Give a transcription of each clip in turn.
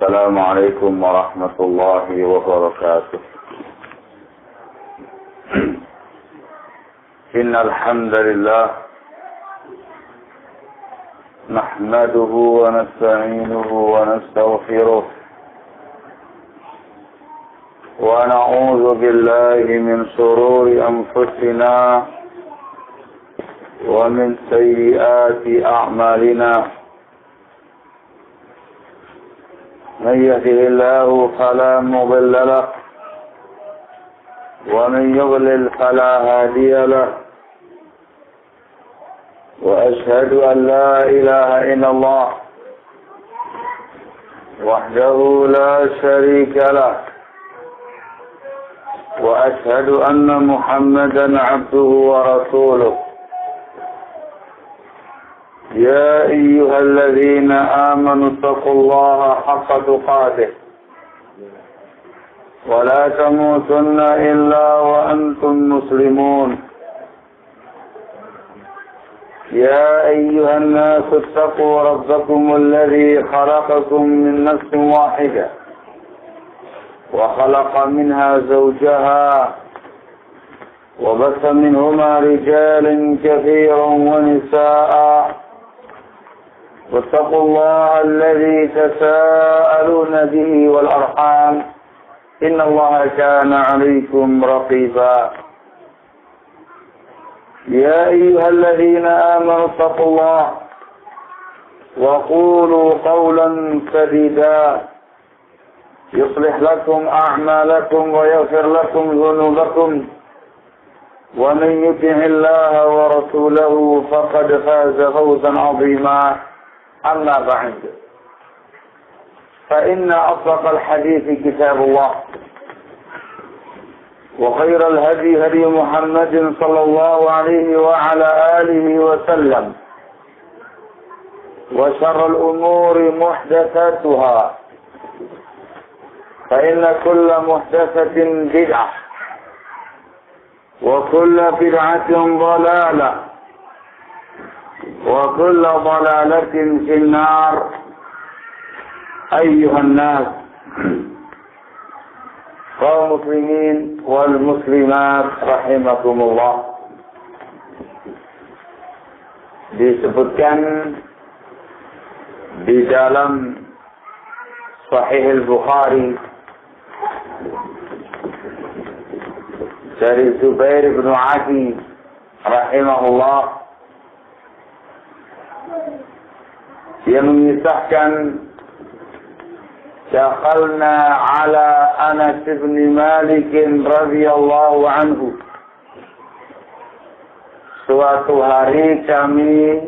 السلام عليكم ورحمة الله وبركاته. إن الحمد لله نحمده ونستعينه ونستغفره ونعوذ بالله من شرور أنفسنا ومن سيئات أعمالنا. من يهده الله فلا مضل له ومن يضلل فلا هادي له. وأشهد أن لا إله إلا الله وحده لا شريك له. وأشهد أن محمدا عبده ورسوله. يا أيها الذين آمنوا اتقوا الله حق تقاته ولا تموتن إلا وأنتم مسلمون. يا أيها الناس اتقوا ربكم الذي خلقكم من نفس واحدة وخلق منها زوجها وبث منهما رجالا كثيرا ونساء. واتقوا الله الذي تساءلون به والأرحام إن الله كان عليكم رقيبا. يا أيها الذين آمنوا اتقوا الله وقولوا قولا سديدا يصلح لكم أعمالكم ويغفر لكم ذنوبكم. ومن يطع الله ورسوله فقد فاز فوزا عظيما. أما بعد فإن أصدق الحديث كتاب الله وخير الهدي هدي محمد صلى الله عليه وعلى آله وسلم. وشر الأمور محدثاتها فإن كل محدثة بدعة وكل بدعة ضلالة وكل ضلالة في النار. أيها الناس kaum muslimin wal muslimat rahimakumullah. Disebutkan di dalam Sahih Al-Bukhari dari Zubair bin Adi rahimahullah, yang mengisahkan dakhalna ala Anas bin Malik radhiyallahu anhu. Suatu hari kami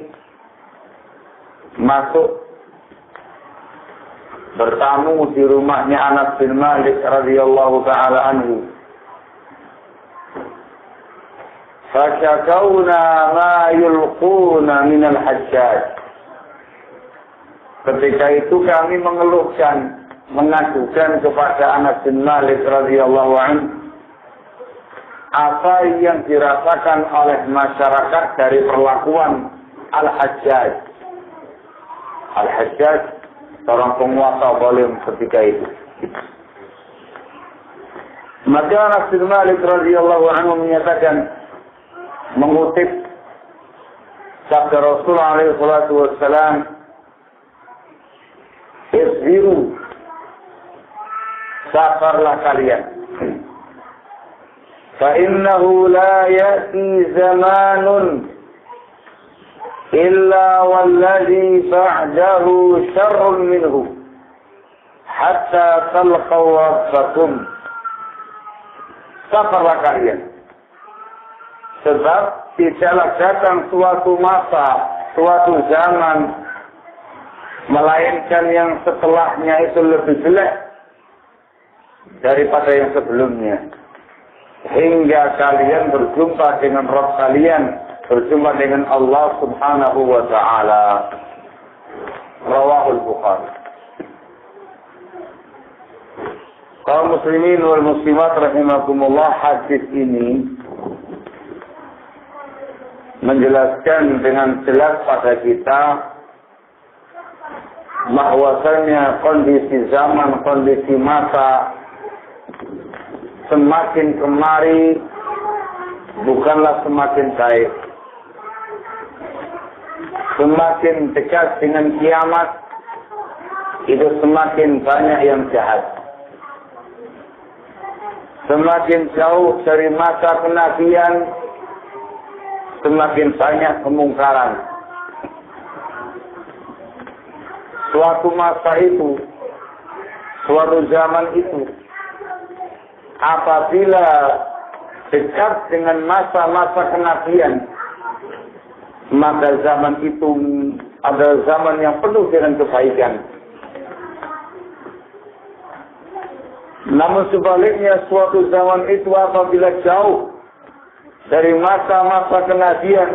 masuk bertamu di rumahnya Anas bin Malik radhiyallahu taala anhu. Fasyakawna ma yulquna min al-Hajjaj. Ketika itu kami mengeluhkan, mengadukan kepada Anas bin Malik radhiyallahu anhu apa yang dirasakan oleh masyarakat dari perlakuan Al-Hajjaj. Al-Hajjaj seorang penguasa zalim ketika itu. Maka Anas bin Malik radhiyallahu anhu menyatakan, mengutip sabda Rasulullah alaihi salatu wassalam, "Isbiru, sabarlah kalian. Fa innahu la ya'ti zamanun illa walladhi ba'dahu syarrun minhu hatta talqaw rabbakum." Sabarlah kalian, sebab tidaklah datang suatu masa, suatu zaman, melainkan yang setelahnya itu lebih jelek daripada yang sebelumnya, hingga kalian berjumpa dengan Rabb kalian, berjumpa dengan Allah Subhanahu wa ta'ala. Rawahul Bukhari. Kaum muslimin wal muslimat rahimakumullah, hadis ini menjelaskan dengan jelas pada kita bahwasanya kondisi zaman, kondisi masa semakin kemari bukanlah semakin baik. Semakin dekat dengan kiamat, itu semakin banyak yang jahat. Semakin jauh dari masa kenabian, semakin banyak kemungkaran. Suatu masa itu, suatu zaman itu, apabila dekat dengan masa-masa kenabian, maka zaman itu adalah zaman yang penuh dengan kebaikan. Namun sebaliknya, suatu zaman itu apabila jauh dari masa-masa kenabian,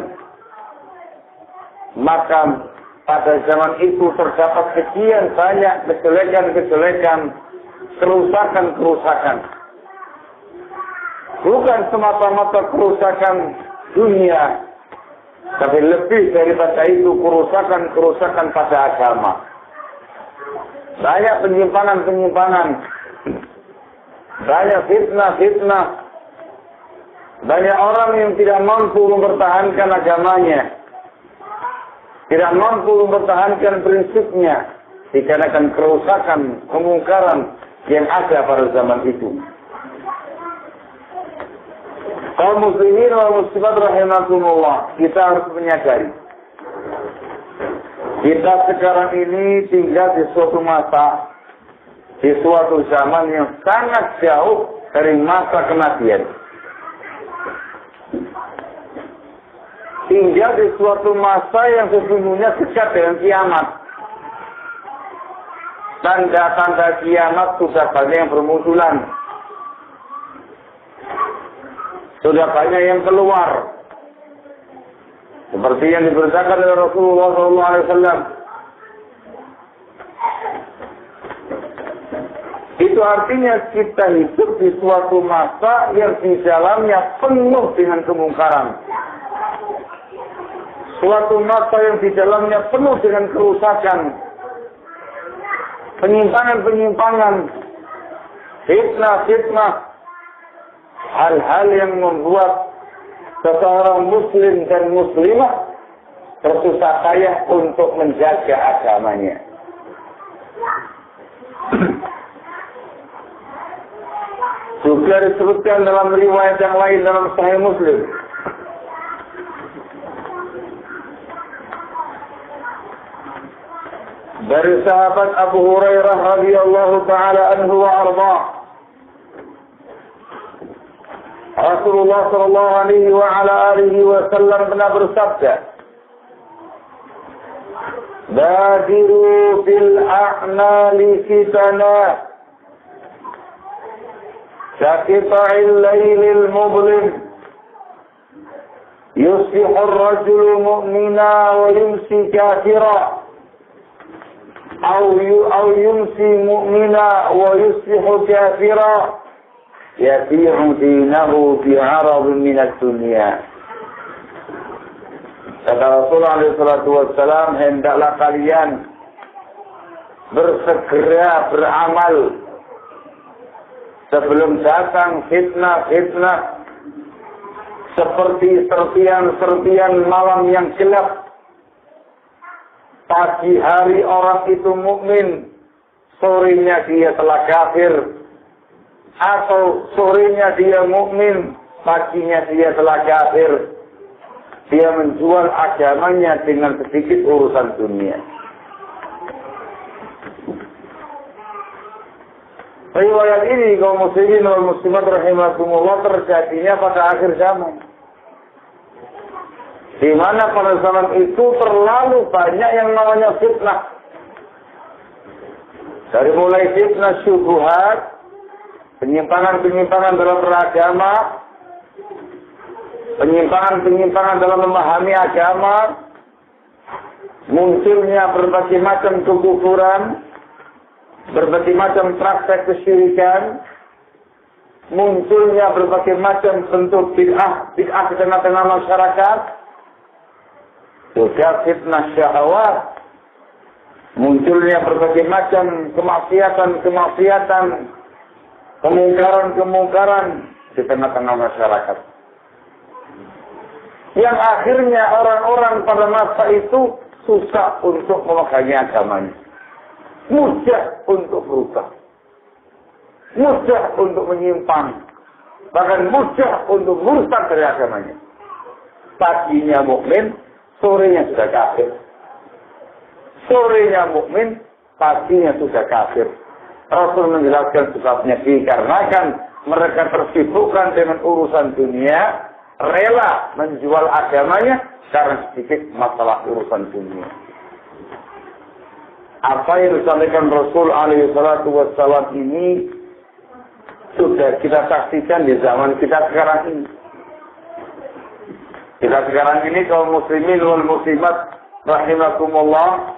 maka pada zaman itu terdapat sekian banyak kejelekan-kejelekan, kerusakan-kerusakan. Bukan semata-mata kerusakan dunia, tapi lebih daripada itu kerusakan-kerusakan pada agama. Banyak penyimpangan-penyimpangan, banyak fitnah-fitnah, banyak orang yang tidak mampu mempertahankan agamanya, tidak mampu mempertahankan prinsipnya, dikarenakan kerusakan, kemungkaran yang ada pada zaman itu. Kaum muslimin wal muslimat rahimakumullah, kita harus menyadari, kita sekarang ini tinggal di suatu masa, di suatu zaman yang sangat jauh dari masa kenabian. Tinggal di suatu masa yang sesungguhnya dekat dengan kiamat. Tanda-tanda kiamat sudah banyak yang bermunculan. Sudah banyak yang keluar. Seperti yang diberitakan oleh Rasulullah SAW. Itu artinya kita hidup di suatu masa yang di dalamnya penuh dengan kemungkaran. Suatu masa yang di dalamnya penuh dengan kerusakan. Penyimpangan-penyimpangan. Fitnah-fitnah. Hal-hal yang membuat seseorang muslim dan muslimah bersusah payah untuk menjaga agamanya. Juga disebutkan dalam riwayat yang lain dalam Sahih Muslim. Dari sahabat Abu Hurairah radhiyallahu taala anhu wa ardhah, Rasulullah sallallahu alaihi wa ala alihi wasallam pernah bersabda, "Badiru bil a'mali fitana, kaqita'il lailil mublim, yusbihu ar-rajulu mu'mina wa yumsi kafira, aw yumsi mu'mina wa yusbihu kafira, yabi'u dinahu bi'aradin minad dunya." Kata Rasulullah SAW, hendaklah kalian bersegera beramal sebelum datang fitnah-fitnah seperti serpian-serpian malam yang gelap. Pagi hari orang itu mukmin, sorenya dia telah kafir. Atau sorenya dia mukmin, paginya dia telah kafir. Dia menjual agamanya dengan sedikit urusan dunia. Riwayat ini kaum muslimin wal muslimat rahimakumullah terjadinya pada akhir zaman. Di mana pada zaman itu terlalu banyak yang namanya fitnah. Dari mulai fitnah syubhat, penyimpangan-penyimpangan dalam beragama, penyimpangan-penyimpangan dalam memahami agama, munculnya berbagai macam kekufuran, berbagai macam praktek kesyirikan, munculnya berbagai macam bentuk bid'ah di tengah-tengah masyarakat, juga fitnah syahwat, munculnya berbagai macam kemaksiatan, kemungkaran di tengah-tengah masyarakat. Yang akhirnya orang-orang pada masa itu susah untuk memegangi agamanya. Mudah untuk berubah. Mudah untuk menyimpang. Bahkan mudah untuk murtad dari agamanya. Paginya mukmin, sorenya sudah kafir. Sorenya mukmin, paginya sudah kafir. Rasul menjelaskan sebabnya dikarenakan mereka tersibukkan dengan urusan dunia, rela menjual agamanya karena sedikit masalah urusan dunia. Apa yang disampaikan Rasul alaihi salatu wassalam ini sudah kita saksikan di zaman kita sekarang ini. Kita sekarang ini kaum muslimin wal muslimat rahimakumullah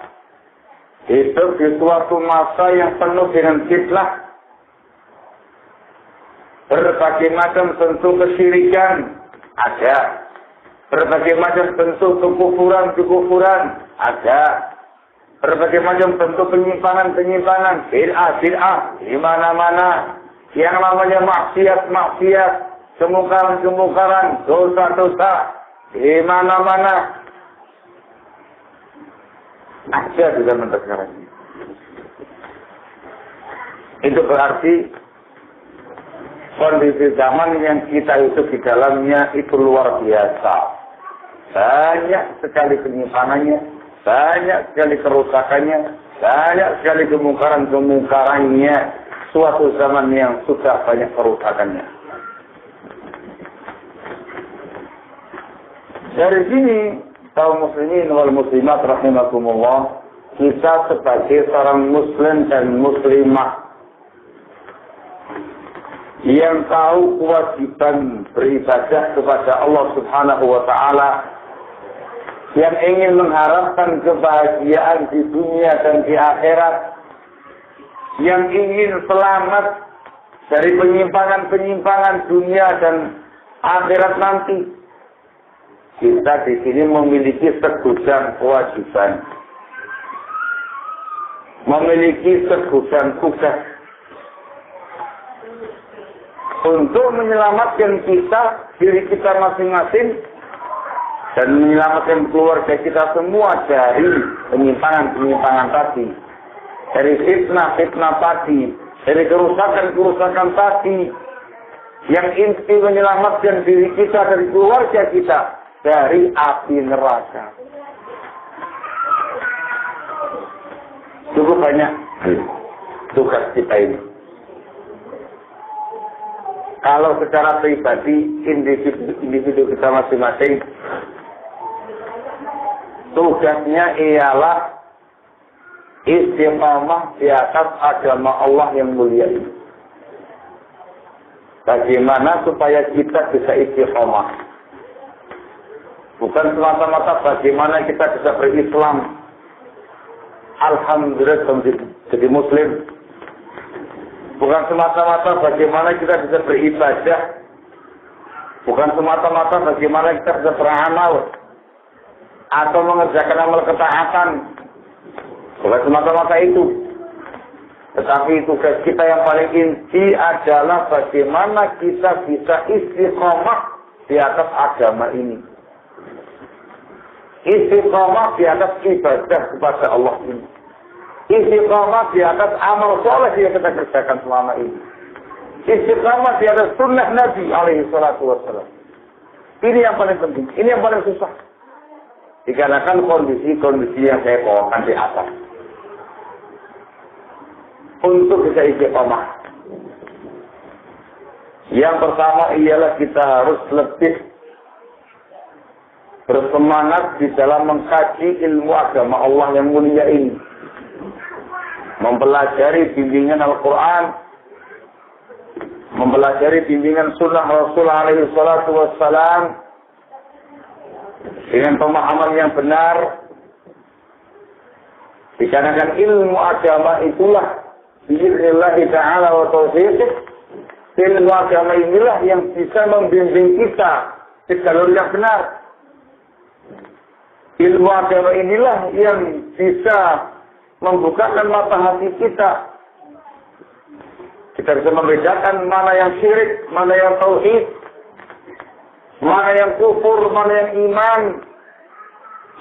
hidup di suatu masa yang penuh dengan fitnah. Berbagai macam bentuk kesyirikan ada. Berbagai macam bentuk kekufuran ada. Berbagai macam bentuk penyimpangan, bid'ah di mana-mana. Yang namanya maksiat, kemungkaran, dosa-dosa di mana-mana. Ada di zaman sekarang ini. Itu berarti kondisi zaman yang kita hidup di dalamnya itu luar biasa. Banyak sekali penyimpangannya, banyak sekali kerusakannya, banyak sekali kemungkarannya. Suatu zaman yang sudah banyak kerusakannya. Dari sini kaum muslimin wal muslimat rahimakumullah, kita sebagai seorang muslim dan muslimah yang tahu kewajiban beribadah kepada Allah Subhanahu wa taala, yang ingin mengharapkan kebahagiaan di dunia dan di akhirat, yang ingin selamat dari penyimpangan dunia dan akhirat nanti. Kita di sini memiliki segudang kewajiban, memiliki segudang tugas untuk menyelamatkan kita, diri kita masing-masing, dan menyelamatkan keluarga kita semua dari penyimpangan tadi, dari fitnah tadi, dari kerusakan tadi, yang inti menyelamatkan diri kita dari keluarga kita dari api neraka. Cukup banyak tugas kita ini. Kalau secara pribadi, individu kita masing-masing, tugasnya ialah istiqamah di atas agama Allah yang mulia ini. Bagaimana supaya kita bisa istiqamah? Bukan semata-mata bagaimana kita bisa berislam. Alhamdulillah jadi muslim. Bukan semata-mata bagaimana kita bisa beribadah. Bukan semata-mata bagaimana kita bisa beramal atau mengerjakan amal ketaatan. Bukan semata-mata itu. Tetapi tugas kita yang paling inti adalah bagaimana kita bisa istiqomah di atas agama ini. Istiqomah di atas ibadah kepada Allah ini. Istiqamah di atas amal soleh yang kita kerjakan selama ini. Istiqamah di atas sunnah Nabi alaihi salatu wassalam. Ini yang paling penting. Ini yang paling susah. Dikarenakan kondisi-kondisi yang saya bawakan di atas. Untuk bisa istiqamah. Yang pertama ialah kita harus lebih bersemangat di dalam mengkaji ilmu agama Allah yang mulia ini. Mempelajari bimbingan Al-Quran, mempelajari bimbingan sunnah Rasul alaihi salatu wassalam dengan pemahaman yang benar. Dikarenakan ilmu agama itulah bi'idznillah ta'ala wa taufiqih, ilmu agama inilah yang bisa membimbing kita ke jalur yang benar. Ilmu agama inilah yang bisa membukakan mata hati kita. Kita bisa membedakan mana yang syirik, mana yang tauhid, mana yang kufur, mana yang iman,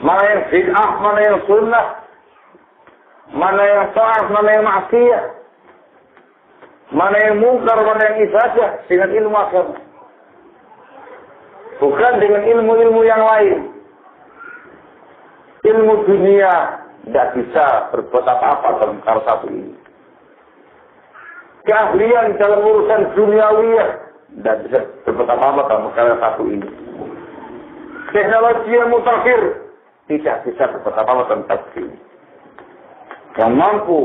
mana yang bid'ah, mana yang sunnah, mana yang taat, mana yang maksiat, mana yang mungkar, mana yang ibadah dengan ilmu agama. Bukan dengan ilmu-ilmu yang lain. Ilmu dunia tidak bisa berbuat apa-apa dalam perkara satu ini. Keahlian dalam urusan duniawiyah tidak bisa berbuat apa-apa dalam perkara satu ini. Teknologi yang mutakhir tidak bisa berbuat apa-apa dalam satu ini. Yang mampu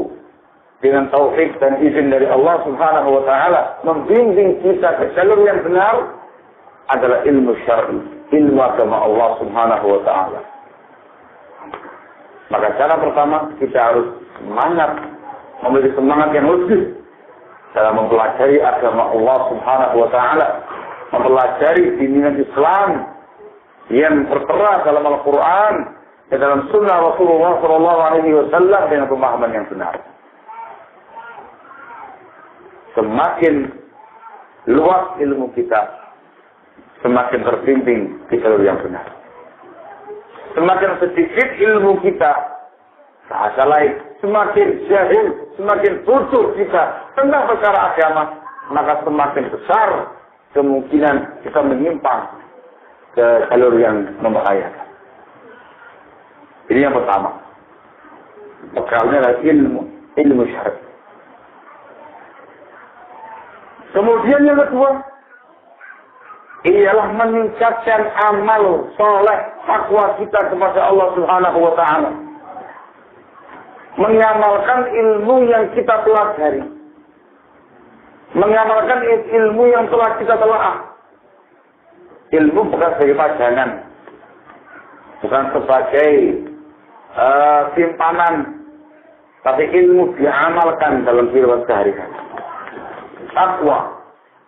dengan taufik dan izin dari Allah Subhanahu wa taala membimbing kita ke jalur yang benar adalah ilmu syar'i, ilmu agama Allah Subhanahu wa taala. Maka cara pertama kita harus semangat, memiliki semangat yang lebih dalam mempelajari agama Allah Subhanahu wa taala, mempelajari bimbingan Islam yang tertera dalam Al-Qur'an dan dalam sunnah Rasulullah sallallahu alaihi wasallam dengan pemahaman yang benar. Semakin luas ilmu kita, semakin terbimbing di jalur yang benar. Semakin sedikit ilmu kita, bahasa lain, semakin jahil, semakin bodoh kita tentang perkara agama, maka semakin besar kemungkinan kita menyimpang ke jalur yang membahayakan. Ini yang pertama. Bekalnya adalah ilmu syar'i. Kemudian yang kedua, ialah meningkatkan amal soleh takwa kita kepada Allah Subhanahu wa taala. Mengamalkan ilmu yang kita pelajari. Mengamalkan ilmu yang telah kita telaah. Ilmu bukan sebagai pajangan. Bukan sebagai simpanan. Tapi ilmu diamalkan dalam kehidupan sehari-hari. Takwa.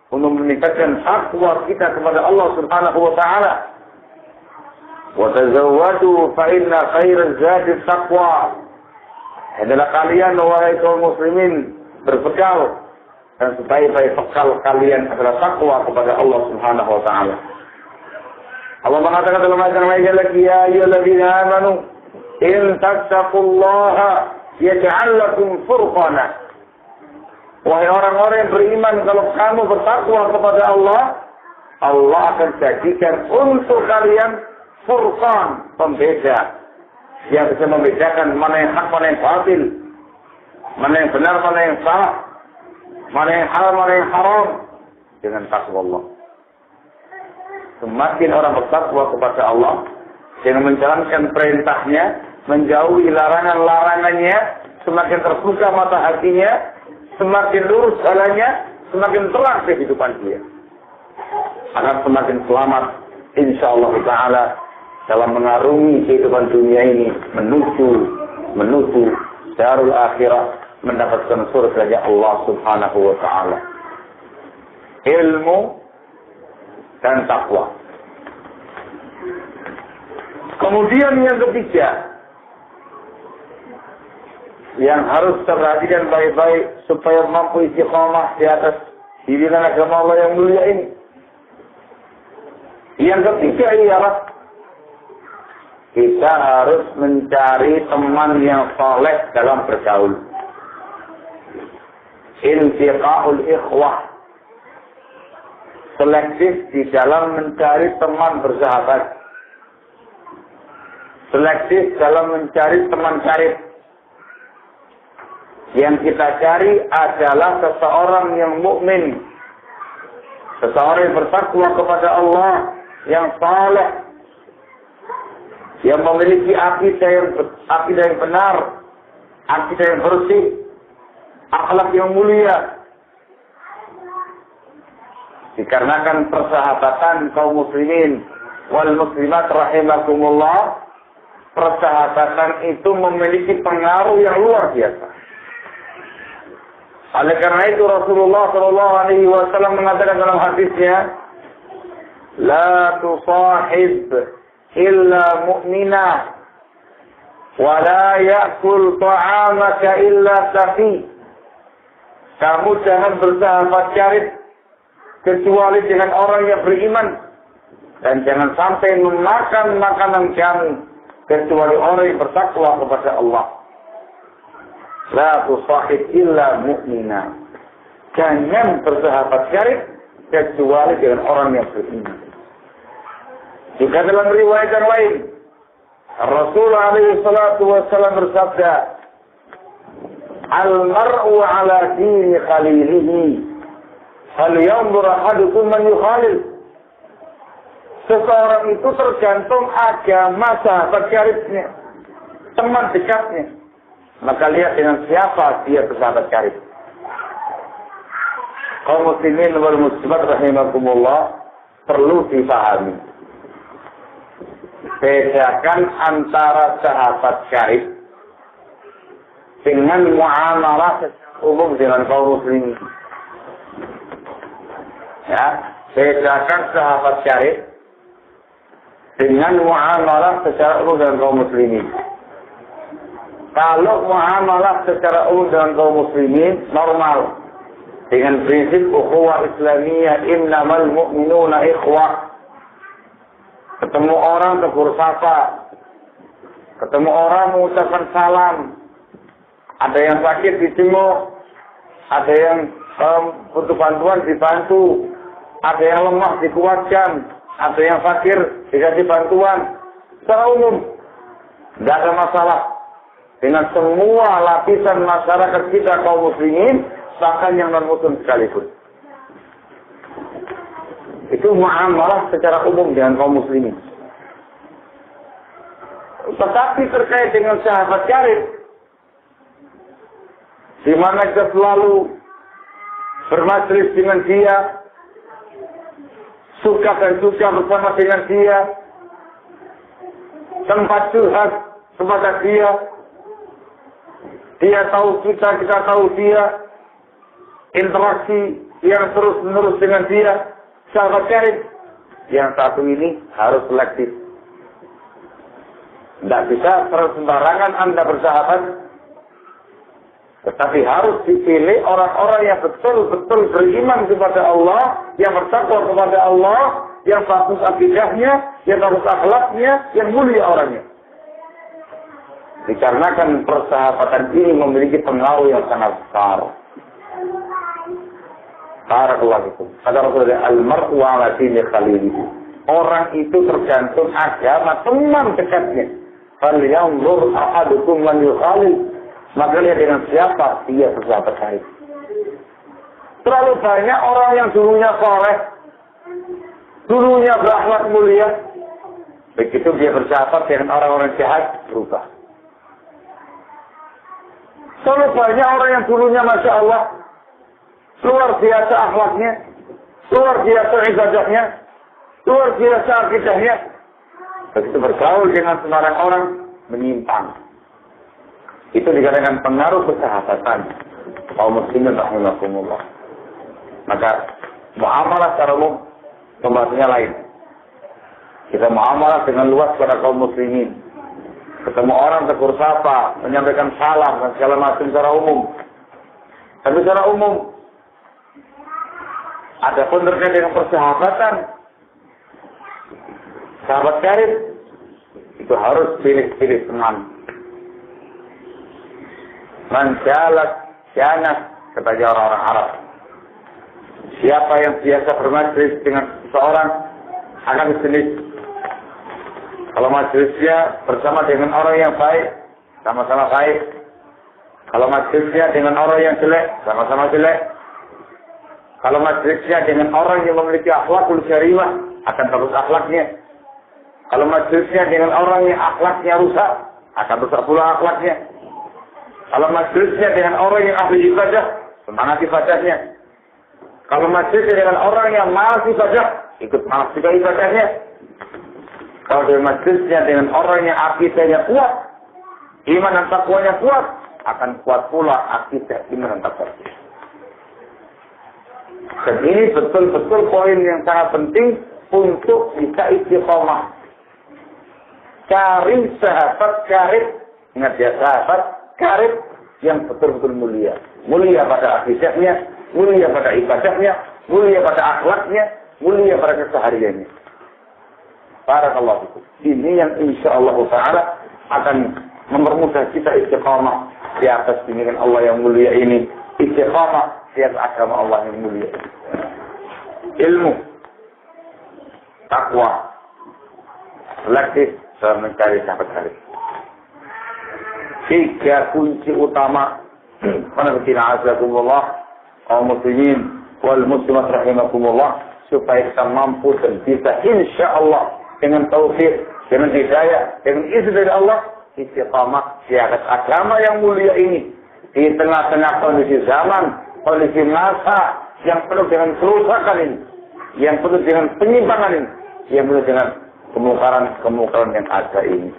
Untuk meningkatkan takwa kita kepada Allah Subhanahu wa taala. Wa tazawwadu fa inna khairaz zadi taqwa. Hendaklah kalian wahai kaum muslimin berbekal dan sebaik-baik bekal kalian adalah takwa kepada Allah Subhanahu wa taala. Allah mengatakan dalam ayat yang lain lagi, ya ayyuhalladzina amanu in tattaqullaha yaj'al lakum furqana. Wahai orang-orang yang beriman, kalau kamu bertakwa kepada Allah, Allah akan jadikan untuk kalian furqan, pembeda. Yang bisa membedakan mana yang hak, mana yang batil. Mana yang benar, mana yang salah. Mana yang halal, mana yang haram. Dengan takwa Allah. Semakin orang bertakwa kepada Allah, dengan menjalankan perintahnya, menjauhi larangan-larangannya, semakin terbuka mata hatinya, semakin lurus jalannya, semakin terang kehidupan dia. Akan semakin selamat, insyaallah ta'ala, dalam mengarungi kehidupan dunia ini, menuju darul akhirah, mendapatkan surga Allah Subhanahu wa ta'ala. Ilmu dan takwa. Kemudian yang ketiga, yang harus terperhatikan baik-baik supaya mampu istiqamah di atas bimbingan agama Allah yang mulia ini. Yang ketiga ialah kita harus mencari teman yang saleh dalam bergaul. Intiqaul ikhwah. Selektif di dalam mencari teman bersahabat. Selektif dalam mencari teman karib. Yang kita cari adalah seseorang yang mukmin, seseorang yang bertakwa kepada Allah, yang saleh, yang memiliki akidah yang benar, akidah yang bersih, akhlak yang mulia. Dikarenakan persahabatan kaum muslimin wal muslimat rahimakumullah, persahabatan itu memiliki pengaruh yang luar biasa. Oleh karena itu Rasulullah sallallahu alaihi wasallam mengatakan dalam hadisnya, la tusahib illa mu'mina, Wala ya'kul ta'amaka illa taqi. Kamu jangan bersahabat karib kecuali dengan orang yang beriman. Dan jangan sampai memakan makanan kamu kecuali orang yang bertakwa kepada Allah. La tusahib illa mu'mina. Jangan bersahabat karib kecuali dengan orang yang beriman. Juga dalam riwayat yang lain, Rasul alaihi salatu wassalam bersabda, Al-mar'u ala dini khalilihi, falyanzur ahadukum man yukhalil. Seseorang itu tergantung agama sahabat karibnya, teman dekatnya. Maka lihat dengan siapa dia bersahabat karib. Kaum muslimin wal muslimat rahimakumullah, perlu dipahami. Bedakan antara sahabat karib dengan muamalah umum dengan kaum muslimin. Ya, bedakan sahabat karib dengan muamalah secara umum dengan kaum muslimin. Kalau muamalah secara umum dengan kaum muslimin normal dengan prinsip ukhuwah Islamiyah, innamal mu'minuna ikhwah. Ketemu orang tegur sapa, ketemu orang mengucapkan salam. Ada yang sakit dijenguk, ada yang butuh bantuan dibantu, ada yang lemah dikuatkan, ada yang fakir dikasih bantuan. Secara umum, tidak ada masalah dengan semua lapisan masyarakat kita kaum muslimin, bahkan yang non-muslim sekalipun. Itu muamalah secara umum dengan kaum muslimin. Tetapi terkait dengan sahabat karib, di mana kita selalu bermajlis dengan dia, suka dan suka bersama dengan dia, tempat curhat kepada dia, dia tahu kita, kita tahu dia, interaksi yang terus-menerus dengan dia. Sahabat karib yang satu ini harus selektif. Tidak bisa sembarangan Anda bersahabat, tetapi harus dipilih orang-orang yang betul-betul beriman kepada Allah, yang bertakwa kepada Allah, yang bagus akidahnya, yang bagus akhlaknya, yang mulia orangnya. Dikarenakan persahabatan ini memiliki pengaruh yang sangat besar. Barakallahu fikum. Kata Rasulullah, al-mar'u ala dini khalilihi. Orang itu tergantung agama teman dekatnya. Falyanzur ahadukum man yukhalil. Maka lihat dengan siapa dia bersahabat karib. Terlalu banyak orang yang dulunya soleh, dulunya berakhlak mulia, begitu dia bersahabat dengan orang-orang jahat, berubah. Terlalu banyak orang yang dulunya Masya Allah, luar biasa akhlaknya, luar biasa ibadahnya, luar biasa akidahnya. Begitu bergaul dengan sembarang orang, menyimpang. Itu dikatakan pengaruh persahabatan kaum muslimin rahimakumullah. Maka muamalah secara umum pembahasannya lain. Kita muamalah dengan luas pada kaum muslimin. Ketemu orang tegur sapa, menyampaikan salam dan segala macam secara umum. Tapi secara umum, adapun terkait dengan persahabatan, sahabat karib itu harus pilih-pilih teman. Manjalat janah, kata orang-orang Arab. Siapa yang biasa bermajlis dengan seseorang akan jenis. Kalau majlisnya bersama dengan orang yang baik, sama-sama baik. Kalau majlisnya dengan orang yang jelek, sama-sama jelek. Kalau majlisnya dengan orang yang memiliki akhlakul karimah, akan bagus akhlaknya. Kalau majlisnya dengan orang yang akhlaknya rusak, akan rusak pula akhlaknya. Kalau majlisnya dengan orang yang ahli ibadah, semangat ibadahnya. Kalau majlisnya dengan orang yang malas ibadah, ikut malas juga ibadahnya. Kalau dia majlisnya dengan orang yang akidahnya kuat, iman dan takwanya kuat, akan kuat pula akidah iman dan takwa. Dan ini betul-betul poin yang sangat penting untuk bisa istiqomah. Cari sahabat karib Ingat ya sahabat, karib yang betul-betul mulia. Mulia pada akidahnya, mulia pada ibadahnya, mulia pada akhlaknya, mulia pada kesehariannya. Barakallahu fikum. Ini yang insyaallah taala akan mempermudah kita istiqamah di atas bimbingan Allah yang mulia ini, istiqamah di atas agama Allah yang mulia. Ilmu, takwa, selektif dalam mencari sahabat karib. 3 kunci utama pengertian azakumullah kaum muslimin wal muslimat rahimakumullah supaya kita mampu dan bisa insyaallah dengan taufik, dengan hidayah, dengan izin dari Allah istiqamah di atas agama yang mulia ini di tengah-tengah kondisi zaman, kondisi masa yang penuh dengan kerusakan ini, yang penuh dengan penyimpangan ini, yang penuh dengan kemungkaran yang ada ini.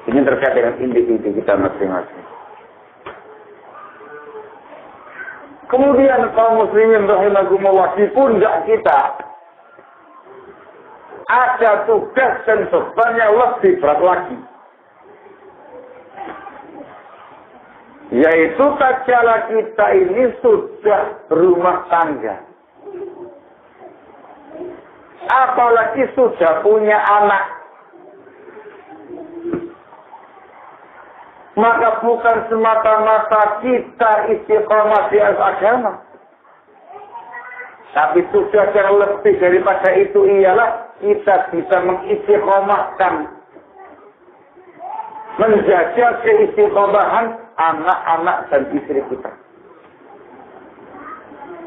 Ini terkait dengan individu kita masing-masing. Kemudian kaum muslimin rahimakumullah, di pundak kita ada tugas dan beban yang lebih berat lagi. Yaitu tatkala kita ini sudah berumah tangga. Apalagi sudah punya anak. Maka bukan semata-mata kita istiqomah di atas agama. Tapi sudah yang lebih daripada itu ialah kita bisa mengistiqomahkan, menjaga keistiqomahan anak-anak dan istri kita.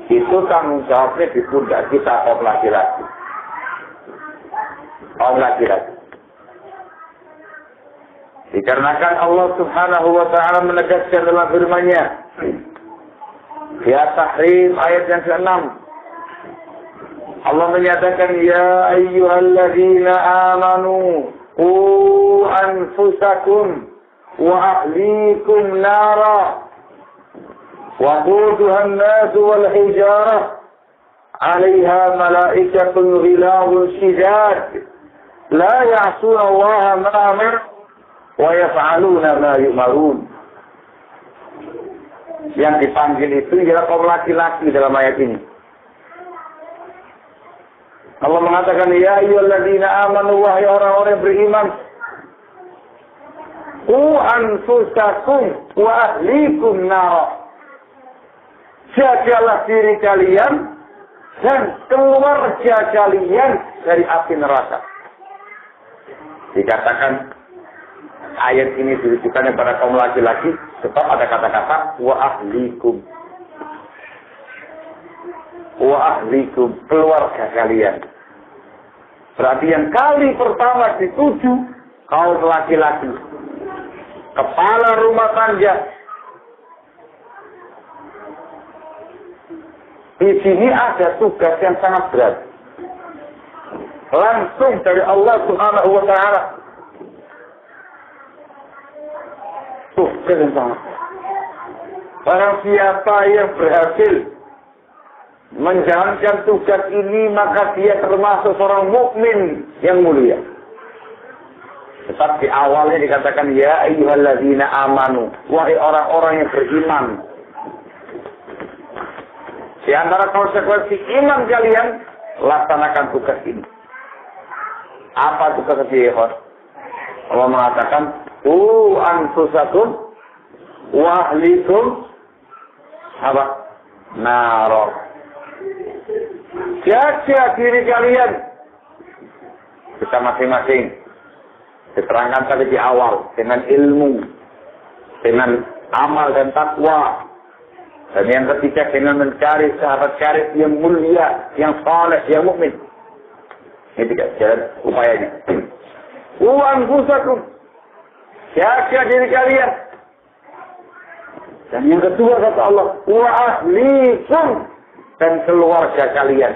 Itu tanggung jawabnya di pundak kita kaum laki-laki. Kaum laki-laki. Dikarenakan Allah Subhanahu wa taala menegaskan dalam firman-Nya di At-Tahrim ayat yang ke-6. Allah menyatakan ya ayyuhalladzina amanu qu anfusakum wa ahlikum nara wa quduha an-nas wal hijarah 'alayha malaikatun ghilazun shidad la ya'suna Allah ma amara wa yaf'aluna ma yu'marun. Yang dipanggil itu ialah kaum laki-laki dalam ayat ini. Allah mengatakan ya ayyuhalladzina amanu wahai orang-orang yang beriman qu anfusakum wa ahlikum nar. Jagalah diri kalian dan keluarga kalian dari api neraka. Dikatakan ayat ini ditujukan kepada kaum laki-laki sebab ada kata-kata wa ahlikum. Wa ahlikum, keluarga kalian. Berarti yang kali pertama dituju kaum laki-laki, kepala rumah tangga. Di sini ada tugas yang sangat berat, langsung dari Allah Subhanahu wa taala. Tugas yang sangat berat. Barang siapa yang berhasil menjalankan tugas ini, maka dia termasuk seorang mukmin yang mulia. Tetap di awalnya dikatakan ya ayyuhalladzina amanu, wahai orang-orang yang beriman. Di antara konsekuensi iman kalian, laksanakan tugas ini. Apa tugas ini? Allah mengatakan anfusakum wa ahlikum apa? Naro. Jaga diri kalian. Kita masing-masing diterangkan tadi di awal dengan ilmu, dengan amal dan takwa. Dan yang ketiga dengan mencari sahabat karib yang mulia, yang saleh, yang mukmin. Ini tiga jalan upayanya. Anfusakum, jaga diri kalian. Dan yang kedua kata Allah, wa ahlikum, dan keluarga kalian.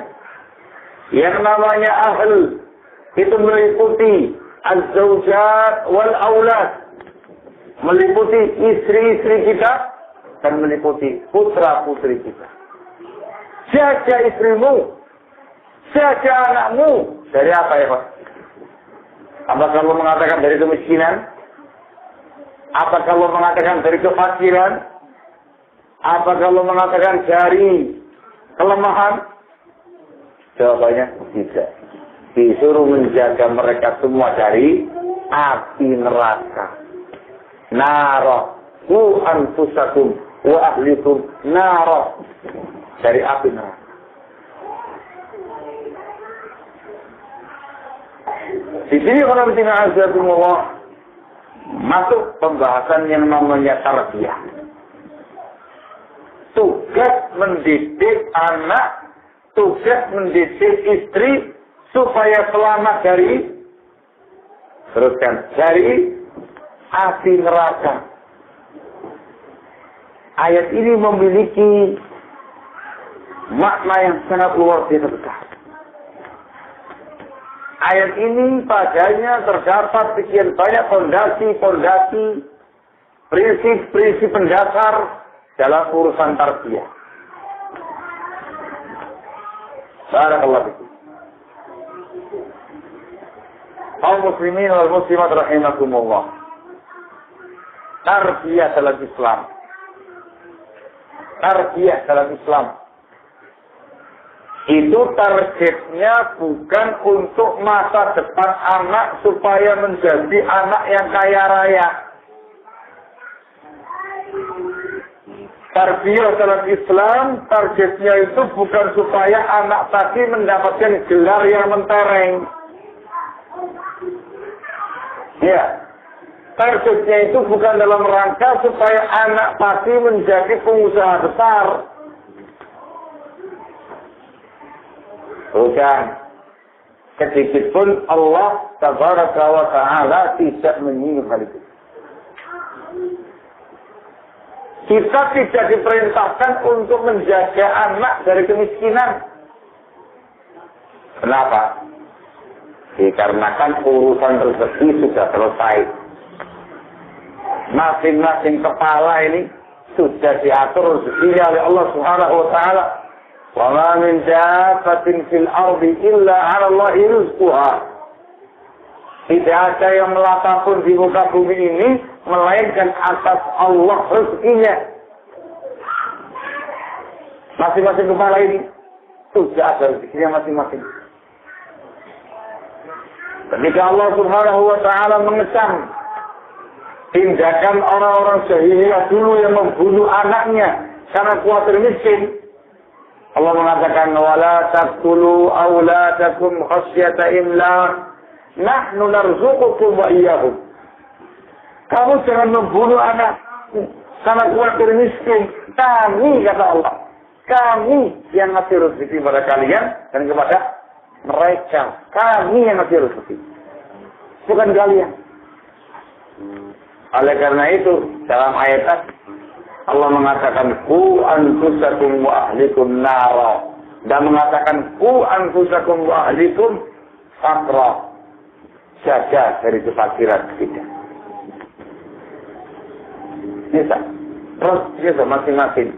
Yang namanya ahl itu meliputi az-zawjat wal aulad, meliputi istri-istri kita dan meliputi putra-putri kita. Jaga istrimu, jaga anakmu dari apa ya Pak? Apa kalau mengatakan dari kemiskinan? Apa kalau mengatakan dari kefakiran? Apa kalau mengatakan dari kelemahan? Jawabannya tidak. Disuruh menjaga mereka semua dari api neraka. Naro, ku anfusakum wa ahlikum naro, dari api neraka. Di sini kalau kita azakumullah masuk pembahasan yang namanya tarbiyah. Tugas mendidik anak, tugas mendidik istri supaya selamat dari api neraka. Ayat ini memiliki makna yang sangat luar biasa besar. Ayat ini padanya terdapat sekian banyak fondasi-fondasi, prinsip-prinsip mendasar dalam urusan tarbiyah. Barakallahu fikum. Kaum muslimin wal muslimat rahimakumullah. Tarbiyah dalam Islam. Tarbiyah dalam Islam. Itu targetnya bukan untuk masa depan anak supaya menjadi anak yang kaya raya. Tarbiyah dalam Islam, targetnya itu bukan supaya anak tadi mendapatkan gelar yang mentereng. Ya, targetnya itu bukan dalam rangka supaya anak tadi menjadi pengusaha besar. Bukan. Sedikit pun Allah Tabaraka wa Ta'ala tidak menyinggung hal itu. Kita tidak diperintahkan untuk menjaga anak dari kemiskinan. Kenapa? Dikarenakan urusan rezeki sudah selesai. Masing-masing kepala ini sudah diatur rezekinya oleh Allah Subhanahu wa Ta'ala. Wa ma min dabbatin fil ardi illa 'ala Allahi rizquha. Tidak ada yang melata pun di muka bumi ini melainkan atas Allah rezekinya. Masing-masing kepala ini sudah ada rezekinya masing-masing. Ketika Allah Subhanahu wa Ta'ala mengecam tindakan orang-orang jahiliyah dulu yang membunuh anaknya karena khawatir miskin, Allah mengatakan wala taqtulu auladakum khasyata imlaq nahnu narzuqukum wa iyyahum. Kamu jangan membunuh anak karena khawatir miskin. Kami, kata Allah, kami yang ngasih rezeki pada kalian dan kepada mereka. Kami yang ngasih rezeki, bukan kalian. Oleh karena itu dalam ayat Allah mengatakan ku anfusakum wa ahlikum nara, dan mengatakan ku anfusakum wa ahlikum faqra, jaga dari kefakiran kita. Bisa, terus bisa masing-masing.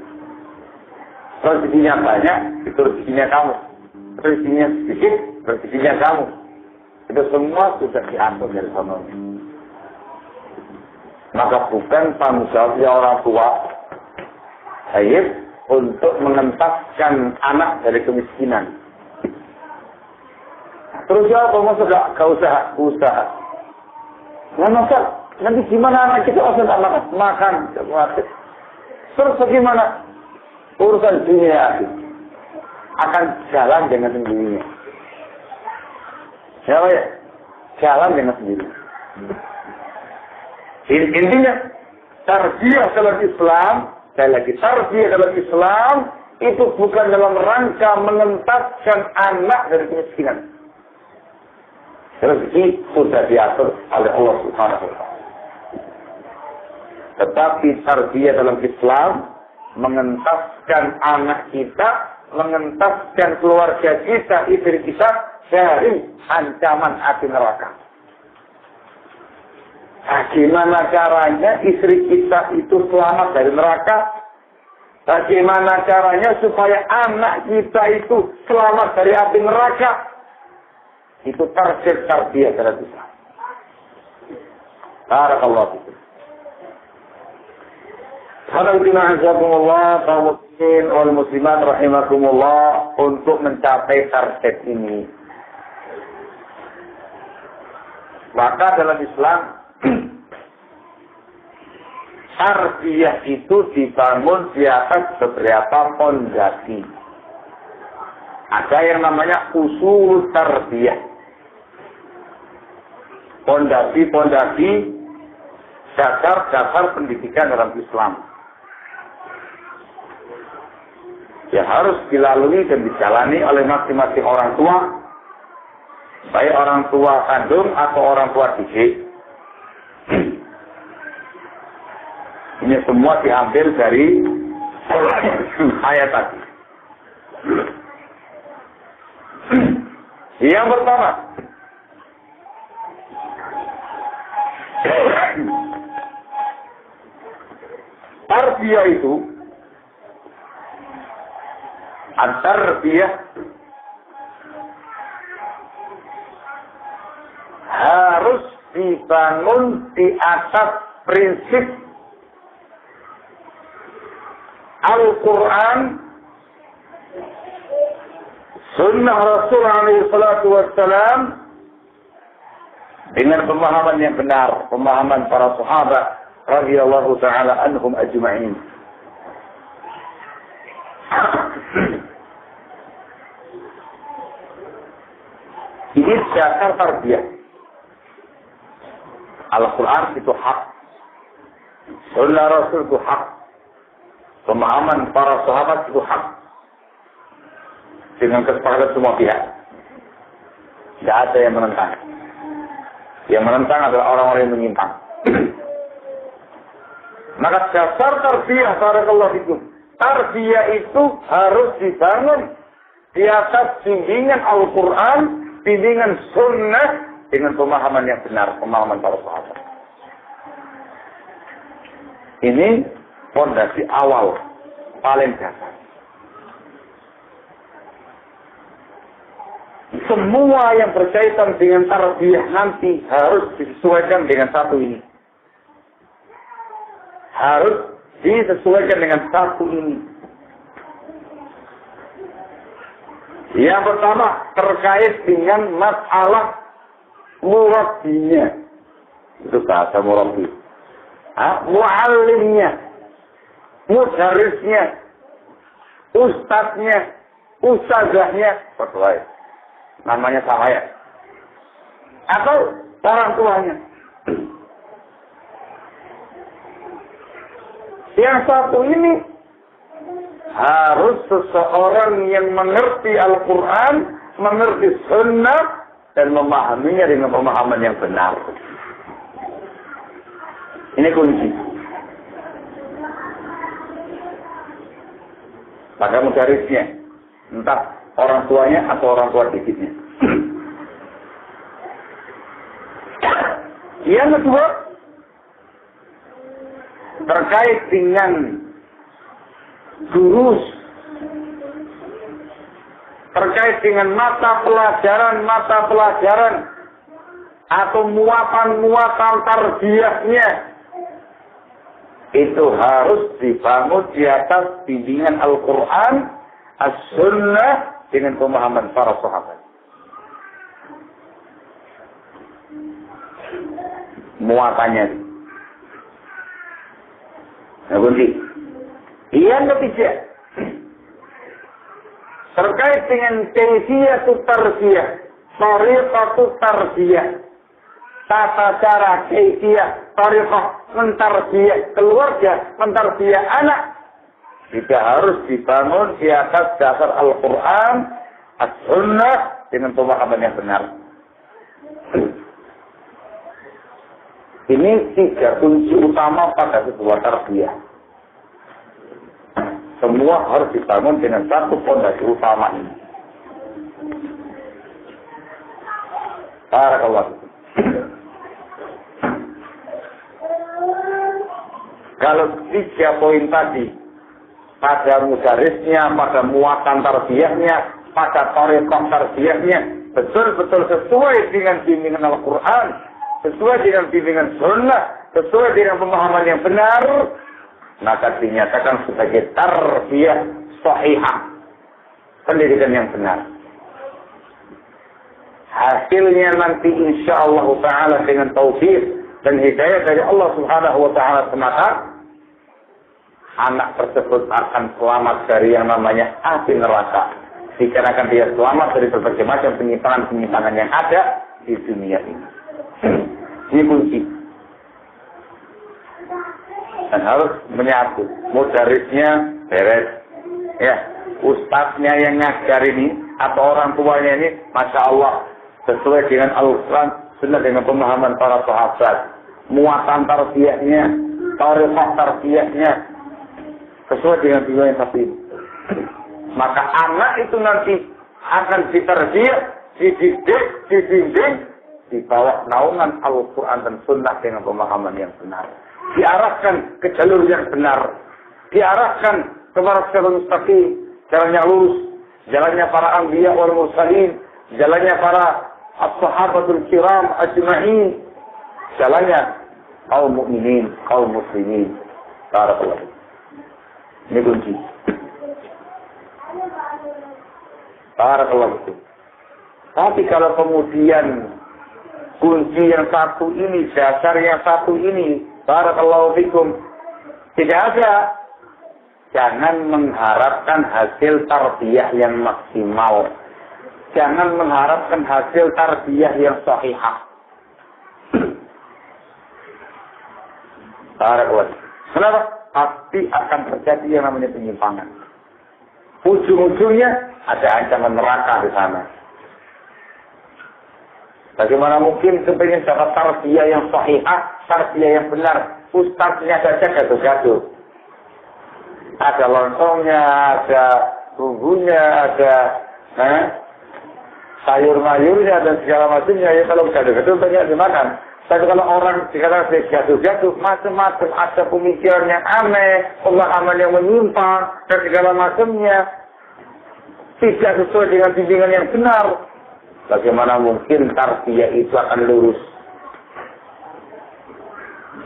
Rezekinya banyak, itu rezekinya kamu. Rezekinya sedikit, rezekinya kamu. Itu semua sudah diatur dari sana. Maka bukan tanggung jawabnya orang tua untuk mengentaskan anak dari kemiskinan. Terus ya apa maksudnya? Gak usaha. Nggak masalah. Nanti gimana anak kita makan? Terus bagaimana? Urusan dunia akan jalan dengan sendirinya. Ya, jalan dengan sendirinya. Intinya, tarbiyah dalam Islam, sekali lagi, tarbiyah dalam Islam itu bukan dalam rangka mengentaskan anak dari kemiskinan. Rezeki sudah diatur oleh Allah Subhanahu wa Ta'ala. Tetapi tarbiyah dalam Islam mengentaskan anak kita, mengentaskan keluarga kita, istri kita dari ancaman api neraka. Bagaimana caranya istri kita itu selamat dari neraka? Bagaimana caranya supaya anak kita itu selamat dari api neraka? Itu target tarbiyah dalam Islam. Barakallahu fikum. Alhamdulillah, kaum muslimin wal muslimat rahimakumullah, untuk mencapai target ini. Maka dalam Islam tarbiyah itu dibangun di atas beberapa pondasi. Ada yang namanya usul tarbiyah. Pondasi-pondasi dasar-dasar pendidikan dalam Islam. Yang harus dilalui dan dijalani oleh masing-masing orang tua, baik orang tua kandung atau orang tua didik. Ini semua diambil dari ayat tadi. Yang pertama, tarbiyah itu, at-tarbiyah harus dibangun di atas prinsip Al-Quran, Sunnah Rasul alaihi salatu wassalam, dengan pemahaman yang benar, pemahaman para sahabat radhiyallahu ta'ala anhum ajma'in. Ini dasar tarbiyah. Al-Quran itu hak, Sunnah Rasul itu hak, pemahaman para sahabat itu hak, dengan kesepakatan semua pihak. Tidak ada yang menentang. Yang menentang adalah orang-orang yang menyimpang. Maka dasar tarbiyah, barakallahu fikum, tarbiyah itu harus dibangun di atas bimbingan Al-Quran, bimbingan Sunnah, dengan pemahaman yang benar, pemahaman para sahabat. Ini fondasi awal, paling dasar. Semua yang berkaitan dengan tarbiyah nanti harus disesuaikan dengan satu ini. Harus disesuaikan dengan satu ini. Yang pertama terkait dengan masalah murabbinya. Itu bahasa murabbi. Muallimnya, mudarrisnya, ustadznya, ustazahnya, betul. Namanya sama ya. Atau orang tuanya. Yang satu ini harus seseorang yang mengerti Al-Quran, mengerti Sunnah, dan memahaminya dengan pemahaman yang benar. Ini kunci. Maka mudarisnya, entah orang tuanya atau orang tua didiknya. Yang kedua, terkait dengan durus, terkait dengan mata pelajaran atau muatan tarbiyahnya, itu harus dibangun di atas bimbingan Al-Quran, As-Sunnah, dengan pemahaman para sahabat. Muatannya. Nah, kunci. Yang ketiga, terkait dengan kaifiyatut tarbiyah, tariqatut tarbiyah, tata cara kaifiyah, tariqah mentarbiyah keluarga, mentarbiyah anak, juga harus dibangun di atas dasar Al-Quran, As-Sunnah, dengan pemahaman yang benar. Ini tiga kunci utama pada sebuah tarbiyah. Semua harus dibangun dengan satu fondasi utama ini. Barakallahu. Kalau tiga poin tadi, pada mudarisnya, pada muatan tarbiyahnya, pada tariqah tarbiyahnya, betul-betul sesuai dengan bimbingan Al-Quran, sesuai dengan bimbingan Sunnah, sesuai dengan pemahaman yang benar, maka dinyatakan sebagai tarbiyah sahihah, pendidikan yang benar. Hasilnya nanti insyaallah ta'ala dengan taufik dan hidayah dari Allah Subhanahu wa ta'ala semata, anak tersebut akan selamat dari yang namanya api neraka, dikarenakan dia selamat dari berbagai macam penyimpangan-penyimpangan yang ada di dunia ini. Ini kunci. Dan harus menyatu. Mudarisnya beres. Ya, ustadznya yang ngajar ini atau orang tuanya ini, masya Allah, sesuai dengan Al-Quran, sunnah dengan pemahaman para sahabat. Muatan tarbiyahnya, tariqah tarbiyahnya, sesuai dengan tujuan yang tadi. Maka anak itu nanti akan ditarbiyah, dididik, dibimbing di bawah naungan Al-Quran dan sunnah dengan pemahaman yang benar. Diarahkan ke jalur yang benar, diarahkan kepada jalur mustaqim, jalan yang lurus, jalannya para anbiya wal mursalin, jalannya para as-sahabatul kiram ajma'in, jalannya kaum mukminin, kaum muslimin. Barakallahu. Ini kunci. Barakallahu. Tapi kalau kemudian kunci yang satu ini, dasar yang satu ini, barakallahu fikum, tidak ada, jangan mengharapkan hasil tarbiyah yang maksimal. Jangan mengharapkan hasil tarbiyah yang sahihah. Barakallahu. Kenapa? Pasti akan terjadi yang namanya penyimpangan. Ujung-ujungnya ada ancaman neraka di sana. Bagaimana mungkin kepengen dapat tarbiyah yang sahihah, tarbiyah yang benar, ustaznya saja gaduh-gaduh. Ada lontongnya, ada bumbunya, ada sayur-mayurnya dan segala macamnya. Ya kalau gaduh-gaduh banyak dimakan. Tapi kalau orang dikatakan gaduh-gaduh, macam-macam, ada pemikiran yang aneh, pemahaman yang menyimpang dan segala macamnya, tidak sesuai dengan bimbingan yang benar. Bagaimana mungkin tarbiyah itu akan lurus?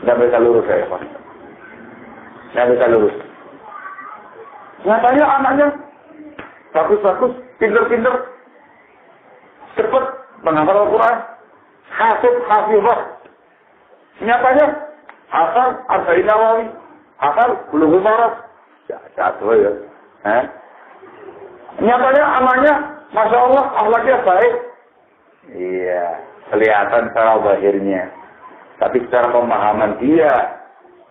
Tidak bisa lurus ya, Pak. Tidak bisa lurus. Nyatanya anaknya bagus-bagus, pinter-pinter, cepat menghafal Al-Quran, hafizah. Nyatanya hafal Arba'in Nawawi, hafal Bulughul Maram. Jatuh ya. Nyatanya anaknya, masya Allah, akhlaknya baik. Iya, kelihatan secara zahirnya. Tapi secara pemahaman dia,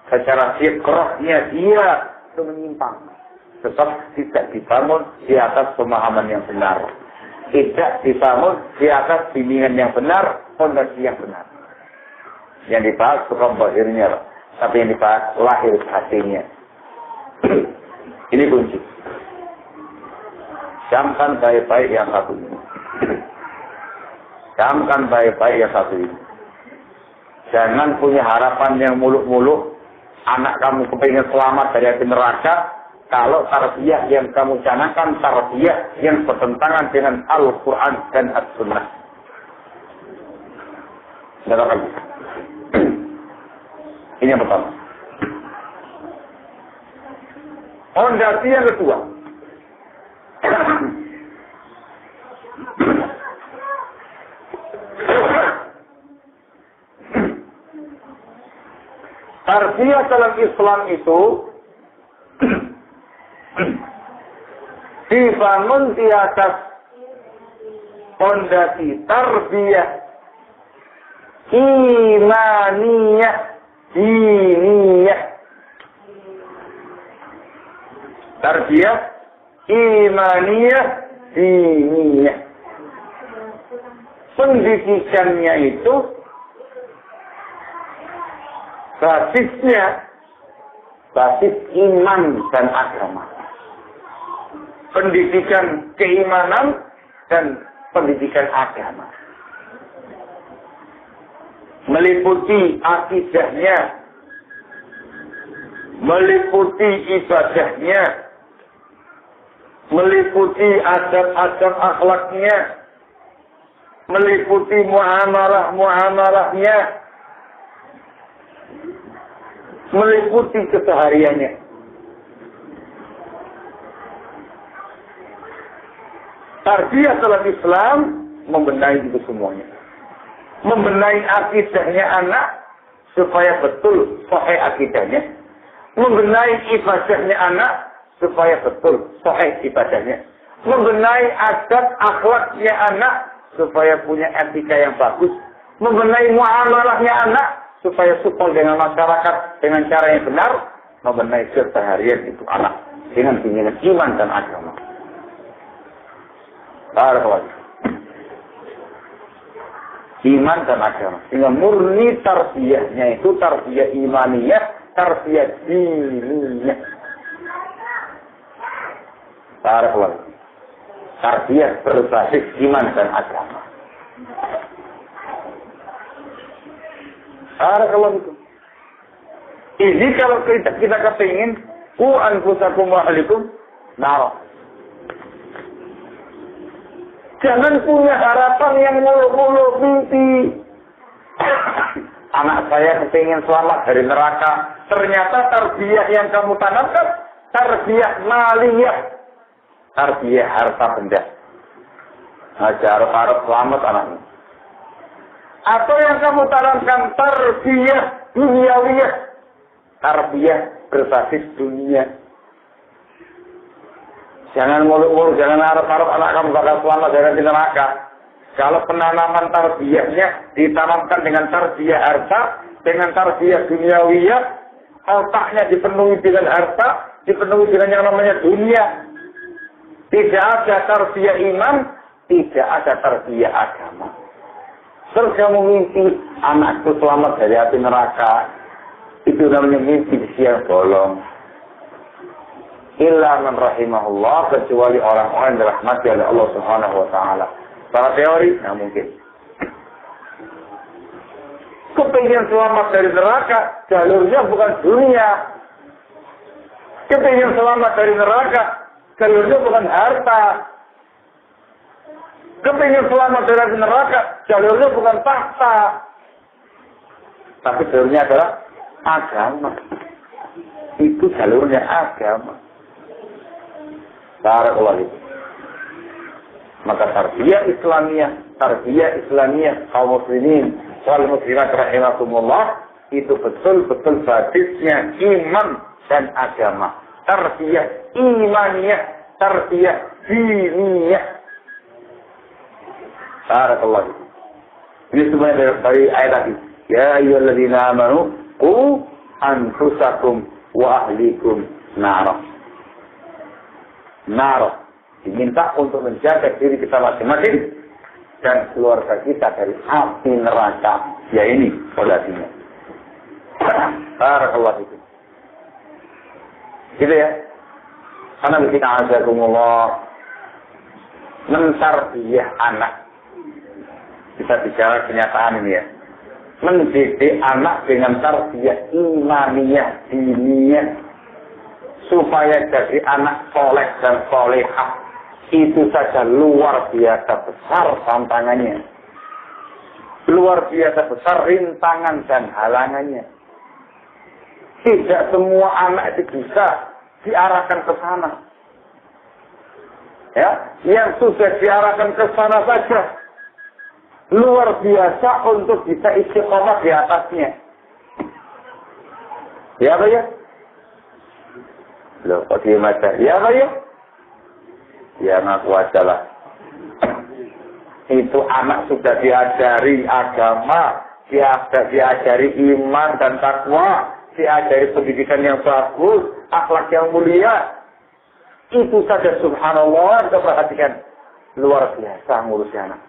secara fikrahnya dia itu menyimpang. Tetap tidak dibangun di atas pemahaman yang benar. Tidak dibangun di atas bimbingan yang benar, fondasi yang benar. Yang dibahas bukan zahirnya, tapi yang dibahas lahir hatinya. Ini kunci. Camkan baik-baik yang satu ini. Camkan baik-baik yang satu ini. Jangan punya harapan yang muluk-muluk. Anak kamu kepingin selamat dari api neraka. Kalau tarbiyah yang kamu canangkan, tarbiyah yang bertentangan dengan Al-Quran dan As-Sunnah. Ini yang pertama. Fondasi yang kedua. Tarbiyah dalam Islam itu dibangun di atas fondasi tarbiyah imaniyah, diniyah. Tarbiyah imaniyah, diniyah. Pendidikannya itu basisnya basis iman dan agama. Pendidikan keimanan dan pendidikan agama. Meliputi akidahnya, meliputi ibadahnya, meliputi adab-adab akhlaknya, meliputi muamalah-muamalahnya, meliputi kesehariannya. Tarbiyah dalam Islam membenahi itu semuanya. Membenahi akidahnya anak supaya betul sahih akidahnya. Membenahi ibadahnya anak supaya betul sahih ibadahnya. Membenahi adab akhlaknya anak supaya punya etika yang bagus. Membenahi muamalahnya anak supaya support dengan masyarakat dengan cara yang benar. Membenahi keseharian itu anak dengan bimbingan iman dan agama. Barakallahu. Iman dan agama. Sehingga murni tarbiyahnya itu tarbiyah imaniyah, tarbiyah diniyah. Barakallahu. Tarbiyah berbasis iman dan agama. Barakallahu itu. Ini kalau kita kepingin ku anfusakum wa ahlikum nar. Jangan punya harapan yang muluk-muluk mimpi. Anak saya kepingin selamat dari neraka. Ternyata tarbiyah yang kamu tanamkan, tarbiyah maliyah. Tarbiyah harta benda. Harap selamat anakmu. Atau yang kamu tanamkan tarbiyah duniawiyah. Tarbiyah berbasis dunia. Jangan muluk-muluk, jangan harap-harap anak kamu bakal selamat dari neraka. Kalau penanaman tarbiyahnya ditanamkan dengan tarbiyah harta, dengan tarbiyah duniawiyah, otaknya dipenuhi dengan harta, dipenuhi dengan yang namanya dunia. Tidak ada tarbiyah iman, tidak ada tarbiyah agama. Terus kamu mimpi anakku selamat dari api neraka, itu namanya mimpi siang bolong. Illa man rahimahullah, kecuali orang-orang yang dirahmati oleh Allah Subhanahu wa taala. Secara teori nggak mungkin. Kepingin selamat dari neraka, jalurnya bukan dunia. Kepingin selamat dari neraka, jalurnya bukan harta. Kepingin selamat dari neraka, jalurnya bukan tahta. Tapi jalurnya adalah agama. Itu jalurnya agama. Barakallahu. Maka tarbiyah Islamiyah kaum muslimin wal muslimat rahimakumullah itu betul-betul basisnya iman dan agama. Tarbiyah imaniyah, tarbiyah diniyah. Barakallahu. Ini semuanya dari ayat tadi. Ya ayyuhalladzina amanu qu anfusakum wa ahlikum nar. Nar, diminta untuk menjaga diri kita masing-masing dan keluarga kita dari api neraka. Ya ini kodasinya. Barakallahu fikum. Gitu ya. Karena kita azakumullah mentarbiyah anak. Kita bicara kenyataan ini ya. Mendidik anak dengan tarbiyah imaniyah, diniyah. Supaya jadi anak soleh dan solehah. Itu saja luar biasa besar tantangannya. Luar biasa besar rintangan dan halangannya. Tidak semua anak itu bisa diarahkan ke sana. Ya, yang sudah diarahkan ke sana saja luar biasa untuk bisa istiqomah di atasnya. Ya, Pak ya? Loh, kok diem aja? Ya, Pak ya? Ya, ngaku aja lah. Itu anak sudah diajari agama, diajari iman dan takwa, diajari pendidikan yang bagus, akhlak yang mulia. Itu saja subhanallah, kita perhatikan. Luar biasa ngurusi anak.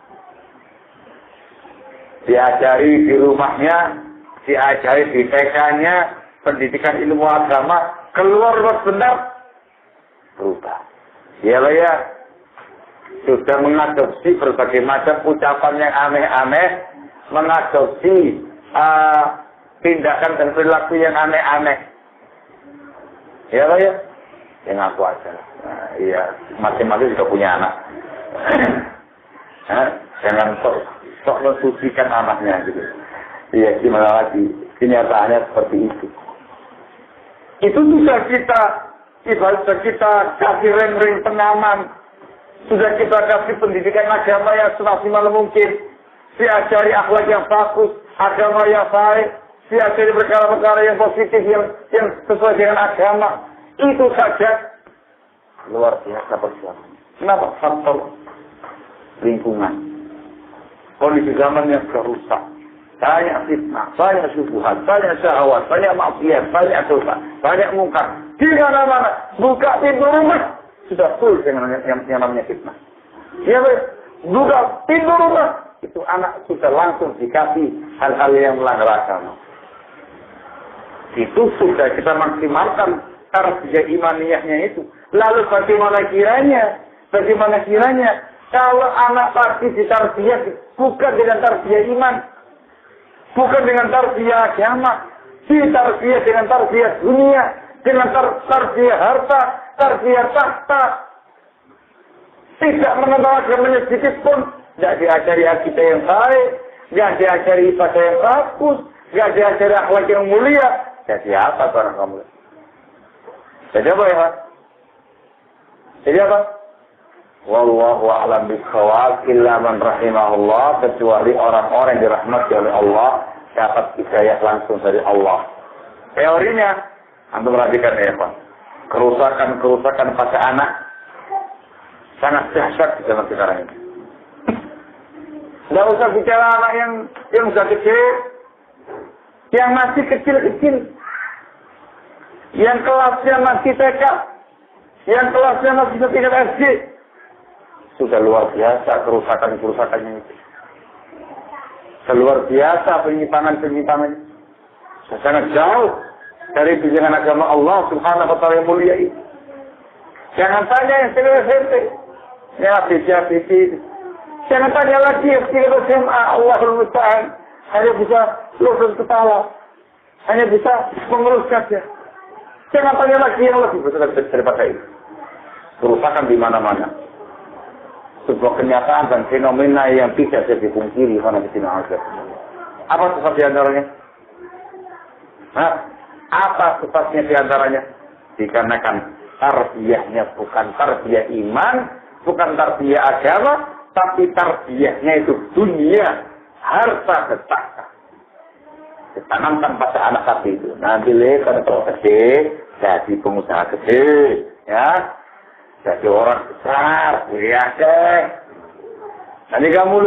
Diajari di rumahnya, diajari di TK-nya, pendidikan ilmu agama, keluar benar berubah. Ya Pak ya, sudah mengadopsi berbagai macam ucapan yang aneh-aneh, mengadopsi tindakan dan perilaku yang aneh-aneh. Ya Pak ya, yang aku aja. Nah, iya, masing-masing juga punya anak. Jangan sok mensucikan anaknya gitu. Iya, gimana lagi? Kenyataannya seperti itu. Itu sudah kita ibadah kita kasih ring-ring pengaman, sudah kita kasih pendidikan agama yang semaksimal mungkin, diajari akhlak yang bagus, agama yang baik, diajari perkara-perkara yang positif yang sesuai dengan agama. Itu saja luar biasa perjuangan. Kenapa? Faktor lingkungan. Kondisi zamannya sudah rusak. Banyak fitnah, banyak syubhat, banyak syahwat, banyak maksiat, banyak dosa, banyak mungkar. Di mana-mana, buka pintu rumah, sudah full dengan yang namanya fitnah. Ya, buka pintu rumah, itu anak sudah langsung dikasih hal-hal yang melanggar agama. Itu sudah kita maksimalkan tarbiyah imaniyahnya itu. Lalu bagaimana kiranya kalau anak tadi ditarbiyah bukan dengan tarbiyah iman, bukan dengan tarbiyah agama, ditarbiyah dengan tarbiyah dunia, dengan tarbiyah harta, tarbiyah tahta, tidak mengenal agamanya sedikit pun, tidak diajari akidah yang baik, tidak diajari ibadah yang bagus, tidak diajari akhlak yang mulia. Jadi apa barang kamu? Jadi apa ya? Jadi apa? Wallahu a'lam bishawab, illa man rahimahullah, kecuali orang-orang yang dirahmati oleh Allah dapat hidayah langsung dari Allah. Teorinya, antum perhatikan ya Pak. Kerusakan pada anak sangat dahsyat di zaman sekarang ini. Tidak usah bicara anak yang sudah kecil, yang masih kecil-kecil, yang kelasnya masih TK, yang kelasnya masih tingkat SD. Sudah luar biasa kerusakannya itu. Sudah luar biasa penyimpangannya. Sudah sangat jauh dari bimbingan agama Allah Subhanahu wa ta'ala yang mulia itu. Jangan tanya yang SMP, yang ABC. Jangan tanya lagi yang tingkat SMA, Allahul Musta'an. Hanya bisa lurus kepala, hanya bisa mengurus saja. Jangan tanya lagi yang lebih besar daripada itu. Kerusakan di mana-mana. Sebuah kenyataan dan fenomena yang tidak bisa dipungkiri karena kesina azab. Apa sebab di antaranya? Apa sebabnya di antaranya? Dikarenakan tarbiyahnya bukan tarbiyah iman, bukan tarbiyah agama, tapi tarbiyahnya itu dunia, harta, getaka. Ditanamkan pada anak tadi itu. Nanti kalau gede, jadi pengusaha gede, ya. Jadi orang besar, biasa. Nanti kamu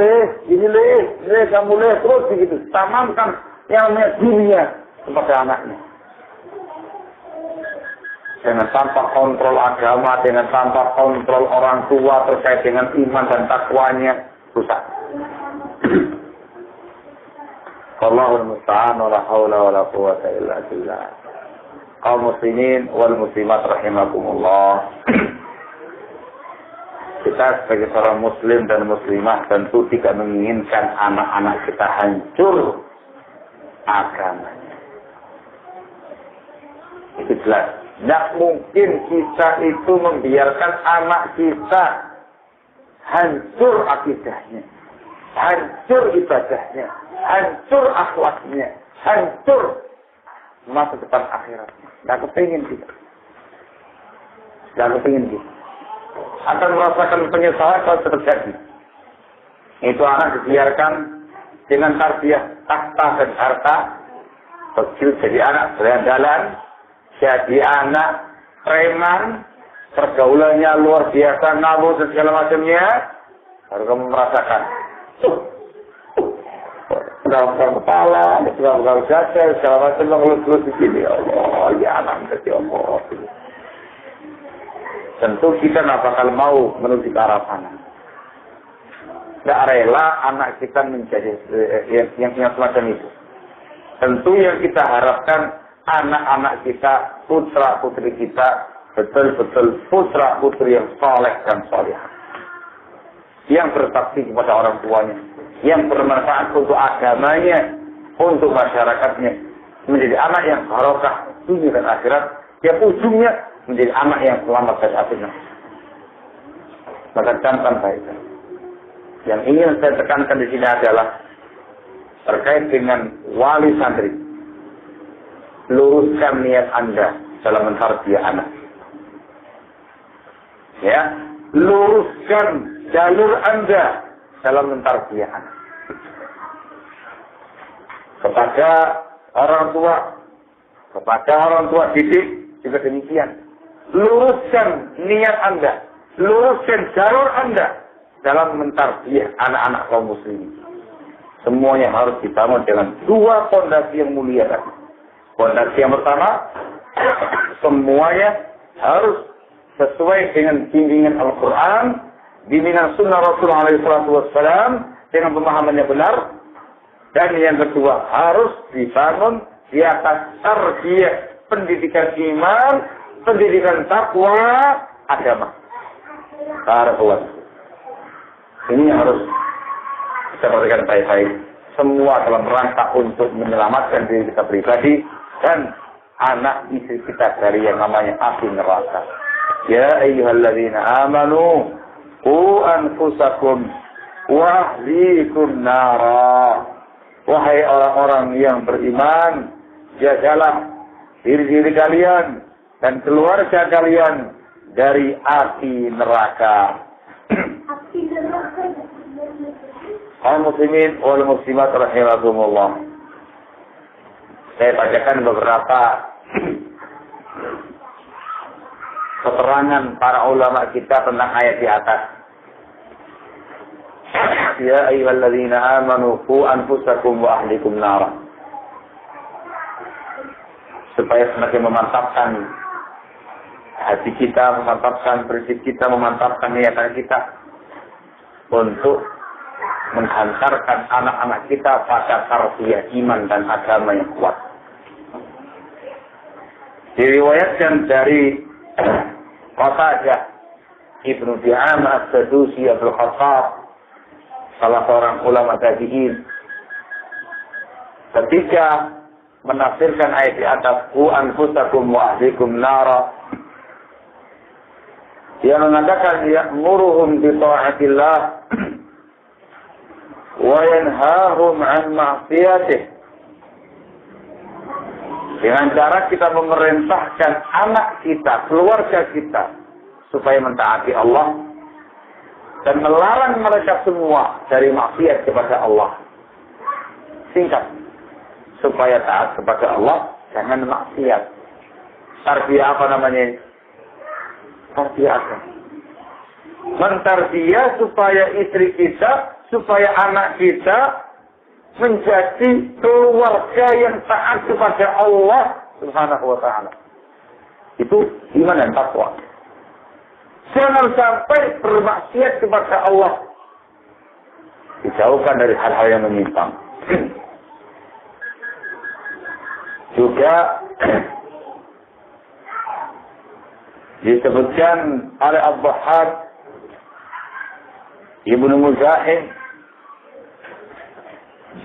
kamu terus begitu. Tanamkan yang namanya dunia kepada anaknya. Dengan tanpa kontrol agama, dengan tanpa kontrol orang tua terkait dengan iman dan takwanya, rusak. Allahul musta'an wa la haula wa la quwwata illa billah. Kaum muslimin wal muslimat rahimakumullah. Kita sebagai seorang muslim dan muslimah tentu tidak menginginkan anak-anak kita hancur agamanya. Itu jelas. Tidak mungkin kita itu membiarkan anak kita hancur akidahnya, hancur ibadahnya, hancur akhlaknya, hancur masa depan akhiratnya. Tidak kepingin kita. Akan merasakan penyesalan kalau terjadi. Itu anak dibiarkan dengan tarbiyah tahta dan harta, kecil jadi anak berandalan, jadi anak preman, pergaulannya luar biasa, nabung dan segala macamnya, baru kamu merasakan. Dalam kepala, dalam dada, segala macam mengelus-elus di sini. Allah, ya anak jadi Allah. Tentu kita tidak bakal mau menuju ke arah sana. Tidak rela anak kita menjadi yang semacam itu. Tentu yang kita harapkan anak-anak kita, putra-putri kita, betul-betul putra-putri yang soleh dan solehah. Yang berbakti kepada orang tuanya. Yang bermanfaat untuk agamanya, untuk masyarakatnya. Menjadi anak yang barokah dunia dan akhirat. Yang ujungnya menjadi anak yang selamat dari api neraka. Maka camkan baik. Yang ingin saya tekankan di sini adalah terkait dengan wali santri. Luruskan niat Anda, dalam mentarbiyah anak. Ya, luruskan jalur Anda dalam mentarbiyah anak. Kepada orang tua didik juga demikian. Luruskan niat Anda, luruskan jalur Anda dalam mentarbiyah anak-anak kaum muslimin. Semuanya harus dibangun dengan dua fondasi yang mulia tadi. Fondasi yang pertama, semuanya harus sesuai dengan bimbingan Al-Quran, bimbingan Sunnah Rasulullah SAW, dengan pemahaman yang benar. Dan yang kedua, harus dibangun di atas tarbiyah pendidikan iman, pendidikan takwa, agama. Barakallahu. Ini harus kita perhatikan baik-baik. Semua dalam rangka untuk menyelamatkan diri kita pribadi dan anak istri kita dari yang namanya api neraka. Ya ayyuhalladzina amanu qu anfusakum wa ahlikum nara. Wahai orang-orang yang beriman, jagalah diri-diri kalian dan keluarga kalian dari api neraka. Kaum muslimin wal muslimat rahimakumullah. Saya bacakan beberapa keterangan para ulama kita tentang ayat di atas. Ya ayyuhalladzina amanu qu anfusakum wa ahlikum nara. Supaya semakin memantapkan hati kita, memantapkan prinsip kita, memantapkan niatan kita untuk menghantarkan anak-anak kita pada tarbiyah iman dan agama yang kuat. Diriwayatkan dari Qatadah Ibnu Di'amah As-Sadusi Abdul Khattab, salah seorang ulama tabi'in, ketika menafsirkan ayat di atas qu anfusakum wa ahlikum nara, dia mengatakan ya'muruhum bi ta'atillah wa yanhahum 'an ma'siyatih. Dengan cara kita memerintahkan anak kita, keluarga kita supaya mentaati Allah dan melarang mereka semua dari maksiat kepada Allah. Singkat, supaya taat kepada Allah, jangan maksiat. Tarbiyah apa namanya? Tarbiyah agama. Mentarbiyah supaya istri kita, supaya anak kita menjadi keluarga yang taat kepada Allah Subhanahu wa ta'ala. Itu iman dan takwa. Jangan sampai bermaksiat kepada Allah. Dijauhkan dari hal-hal yang menyimpang. Juga disebutkan oleh Al-Bahad Ibnu Mujahid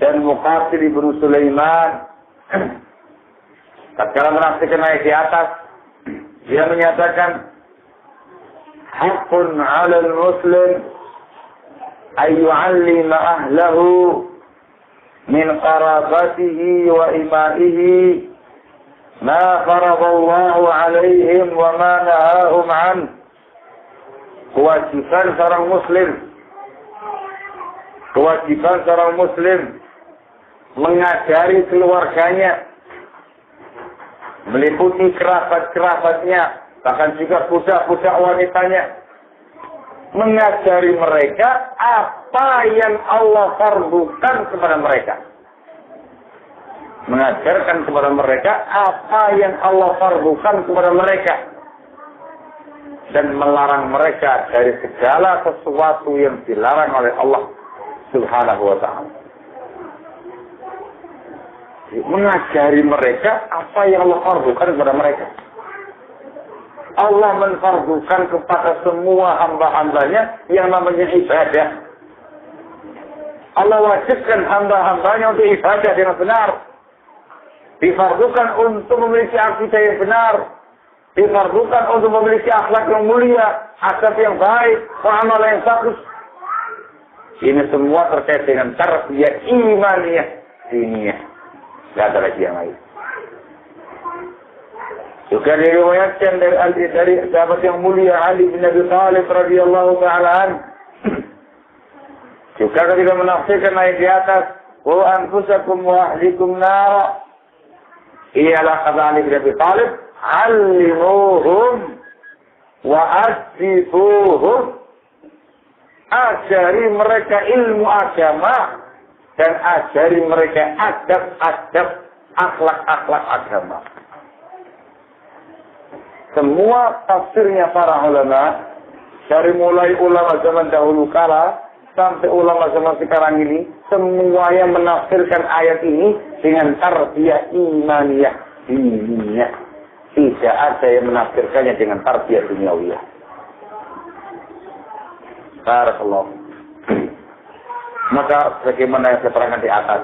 dan Muqatil Ibnu Sulaiman, tatkala menafsirkan ayat di atas, dia menyatakan haqqun 'alal muslim ay yu'allima ahlahu min qarabatihi wa imaihi ma faradallahu 'alaihim wa ma nahahum 'an. Kewajiban seorang muslim mengajari keluarganya, meliputi kerabat-kerabatnya, bahkan juga budak-budak wanitanya, mengajari mereka apa yang Allah fardukan kepada mereka. Mengajarkan kepada mereka apa yang Allah fardukan kepada mereka. Dan melarang mereka dari segala sesuatu yang dilarang oleh Allah Subhanahu wa ta'ala. Mengajari mereka apa yang Allah fardukan kepada mereka. Allah menfardukan kepada semua hamba-hambanya yang namanya ibadah. Allah wajibkan hamba-hambanya untuk ibadah dengan benar. Difardukan untuk memiliki akidah yang benar. Difardukan untuk memiliki akhlak yang mulia, adab yang baik, muamalah yang bagus. Ini semua terkait dengan tarbiyah imaniyah diniyah. Tidak ada lagi yang lain. Juga diriwayatkan dari sahabat yang mulia Ali bin Abi Thalib radhiyallahu taala an. Juga ketika menafsirkan ayat di atas, wa anfusakum wa ahlikum nar. Ialah kata Ali bin Abi Thalib, alimuhum wa asifuhum. Ajari mereka ilmu agama dan ajari mereka adab-adab, akhlak-akhlak agama. Semua tafsirnya para ulama, dari mulai ulama zaman dahulu kala sampai ulama zaman sekarang ini, semuanya menafsirkan ayat ini dengan tarbiyah imaniyah diniyah. Tidak ada yang menafsirkannya dengan tarbiyah duniawiyah. Barakallahu. Maka bagaimana yang saya terangkan di atas,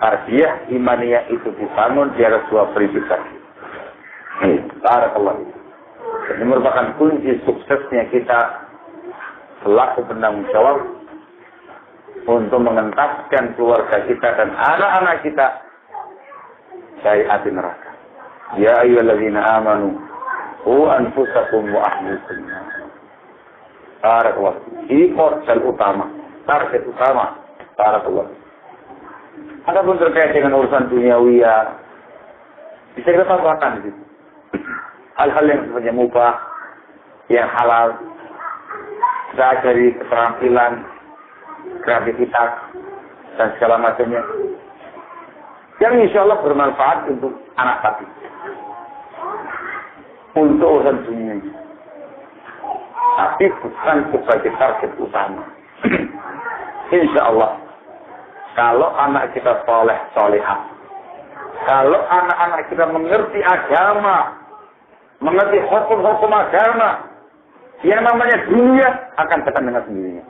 tarbiyah imaniyah itu dibangun di atas dua prinsip tadi. Barakallahu. Ini merupakan kunci suksesnya kita selaku penanggung jawab untuk mengentaskan keluarga kita dan anak-anak kita dari api neraka. Ya ayyuhalladzina amanu qu anfusakum wa ahlikum. Barakallahu. Ini modal utama, target utama. Barakallahu. Adapun terkait dengan urusan duniawiyah, bisa kita tambahkan di situ. Hal-hal yang sebenarnya mubah, yang halal, dari keterampilan, kreativitas, dan segala macamnya, yang insya Allah bermanfaat untuk anak tadi, untuk urusan dunia. Tapi bukan sebagai target utama. Insya Allah, kalau anak kita soleh, solehah, kalau anak-anak kita mengerti agama, mengerti hukum-hukum agama, yang namanya dunia akan datang dengan sendirinya.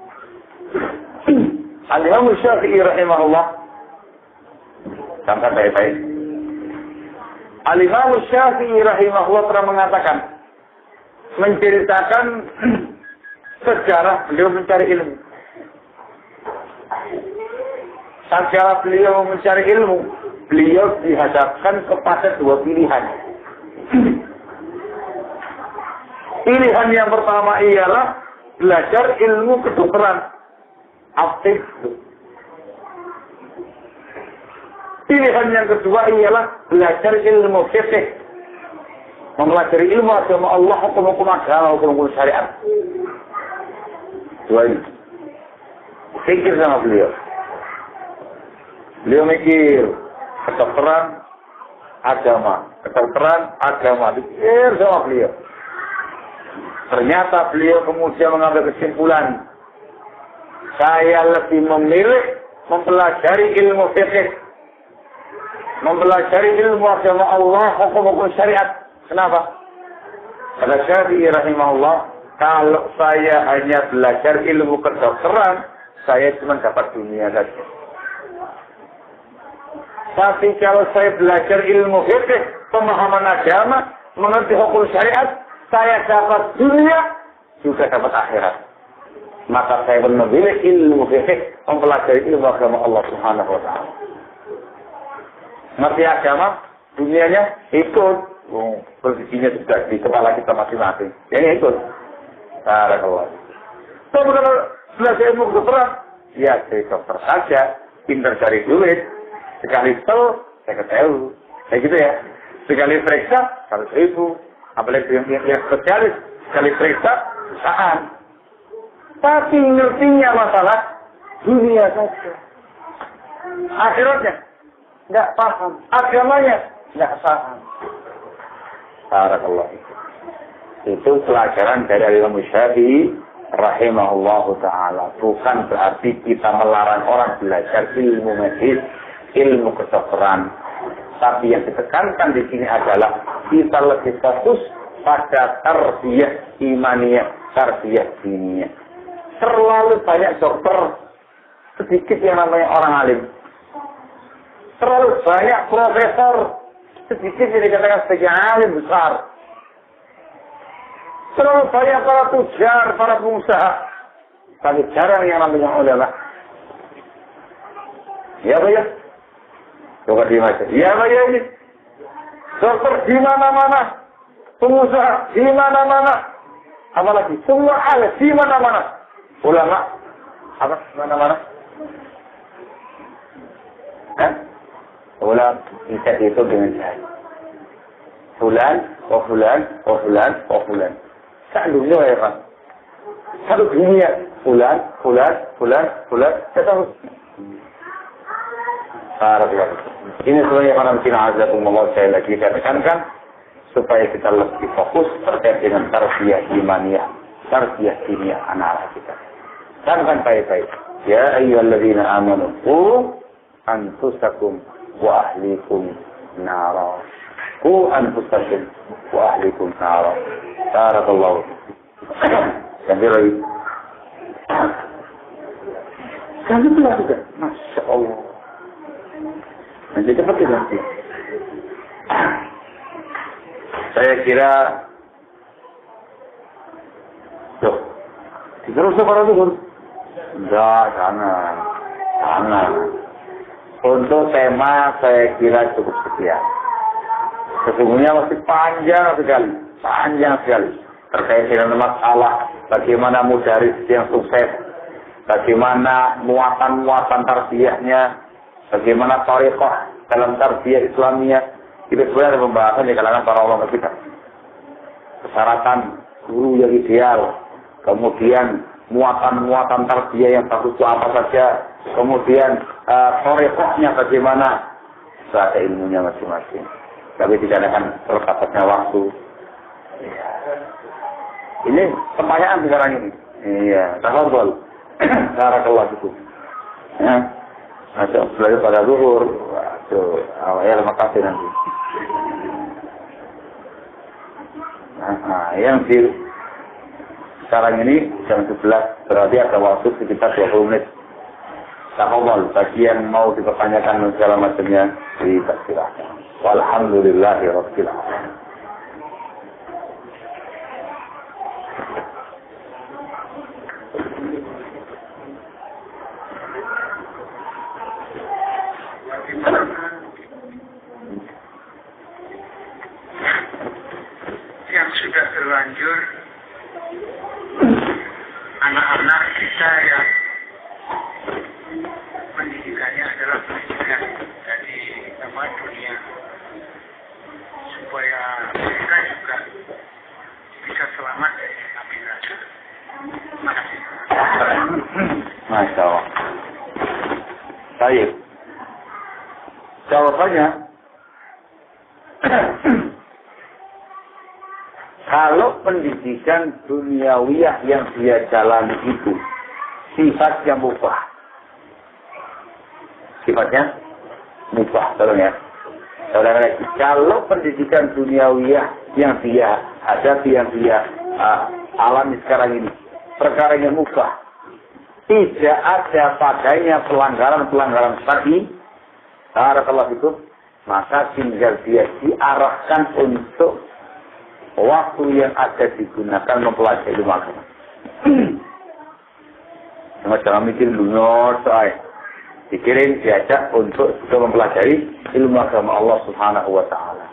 Al-Imam Syafi'i rahimahullah, sampai baik-baik. Al-Imam Syafi'i rahimahullah pernah mengatakan, menceritakan sejarah beliau mencari ilmu. Sejarah beliau mencari ilmu, beliau dihadapkan kepada dua pilihan. Pilihan yang pertama ialah belajar ilmu kedokteran, aktif. Pilihan yang kedua ialah belajar ilmu fikih, mempelajari ilmu agama Allah, hukum-hukum agama, hukum-hukum syariat. Dua ini. Pikir sama beliau. Beliau mikir kedokteran, agama, kedokteran, agama. Pikir sama beliau. Ternyata beliau kemudian mengambil kesimpulan, saya lebih memilih mempelajari ilmu fikih, mempelajari ilmu agama Allah, hukum-hukum syariat. Kenapa? Kata Syafi'i rahimahullah, kalau saya hanya belajar ilmu kedokteran, saya cuma dapat dunia saja. Tapi kalau saya belajar ilmu fikih, pemahaman agama, mengerti hukum syariat, saya dapat dunia, juga dapat akhirat. Maka saya memilih ilmu fikih, mempelajari ilmu agama Allah Subhanahu wa Ta'ala. Ngerti agama, dunianya ikut. Posisinya sudah di kepala kita masing-masing. Ini ikut. Barakallah. Tapi kalau belajar ilmu kedokteran, ya jadi dokter saja, pintar cari duit, sekali tel, saya ketahui. Kayak gitu ya. Sekali periksa, 100.000. Apalagi yang spesialis, sekali periksa, perusahaan. Tapi ngertinya masalah dunia saja. Akhiratnya, nggak paham. Agamanya, nggak paham. Barakallah. Itu pelajaran dari Imam Syafi'i rahimahullahu ta'ala. Bukan berarti kita melarang orang belajar ilmu medis, ilmu kedokteran. Tapi yang ditekankan di sini adalah kita lebih fokus pada tarbiyah imaniyah, tarbiyah diniyah. Terlalu banyak dokter, sedikit yang namanya orang alim. Terlalu banyak profesor, sedikit yang dikatakan sebagai alim besar. Terlalu banyak para tujar, para pengusaha, tapi jarang yang namanya ulama. Ya, Pak ya? Coba dimaksud. Ya, Pak ya ini. dokter di mana-mana, pengusaha di mana-mana, apalagi semua alim di mana-mana, ulama apa di mana-mana? Ulama bisa itu dengan jari. Fulan, oh fulan, oh fulan, oh fulan. Selalu ya kan? Satu dunia, fulan, fulan, fulan, fulan. Kita tahu. Ini sebenarnya para mungkin azakumullah saya lagi tekankan supaya kita lebih fokus terkait dengan tarbiyah imaniyah, tarbiyah diniyah anak-anak kita. Kan baik-baik. Ya ayyuhalladzina amanu qu anfusakum wa ahlikum nara. Qu anfusakum wa ahlikum nara. Barakallahu. Ganti lagi. Ganti pula juga. Masya Allah. Nanti cepat ganti. Saya kira tuh diterus para tuh. Enggak, jangan. Untuk tema saya kira cukup sekian. Sesungguhnya masih panjang sekali terkait dengan masalah bagaimana mudaris yang sukses, bagaimana muatan tarbiyahnya, bagaimana thariqah dalam tarbiyah Islamiyah. Itu sebenarnya pembahasan di kalangan para ulama kita. Persyaratan guru yang ideal, kemudian muatan tarbiyah yang bagus itu apa saja, kemudian thariqahnya bagaimana, ada ilmunya masing-masing. Tapi tidak akan terbatasnya waktu. Ya. Ini pertanyaan sekarang ini. Iya, tafadhol. Barakallahu fikum. Ya. Masuk belajar pada zuhur. Waduh, ya terima kasih nanti. Nah, yang di sekarang ini jam 11 berarti ada waktu sekitar 20 menit. Tafadhol, bagi yang mau dipertanyakan segala macamnya dipersilakan. Walhamdulillahirabbil alamin. Yang sudah terlanjur anak-anak kita yang pendidikannya adalah pendidikan dari dunia, supaya mereka juga bisa selamat dari api neraka. Terima kasih. Masya Allah. Baik. Jawabannya, kalau pendidikan duniawiyah yang dia jalani itu sifatnya mubah. Sifatnya mubah, tolong ya. Kalau pendidikan duniawiyah yang dia hadapi, yang dia alami sekarang ini, perkara yang mubah, tidak ada padanya pelanggaran tadi, barakallahu fikum, maka tinggal dia diarahkan untuk waktu yang ada digunakan mempelajari ilmu agama. Jangan mikir dunia, dikirim, diajak untuk mempelajari ilmu agama Allah Subhanahu wa Ta'ala.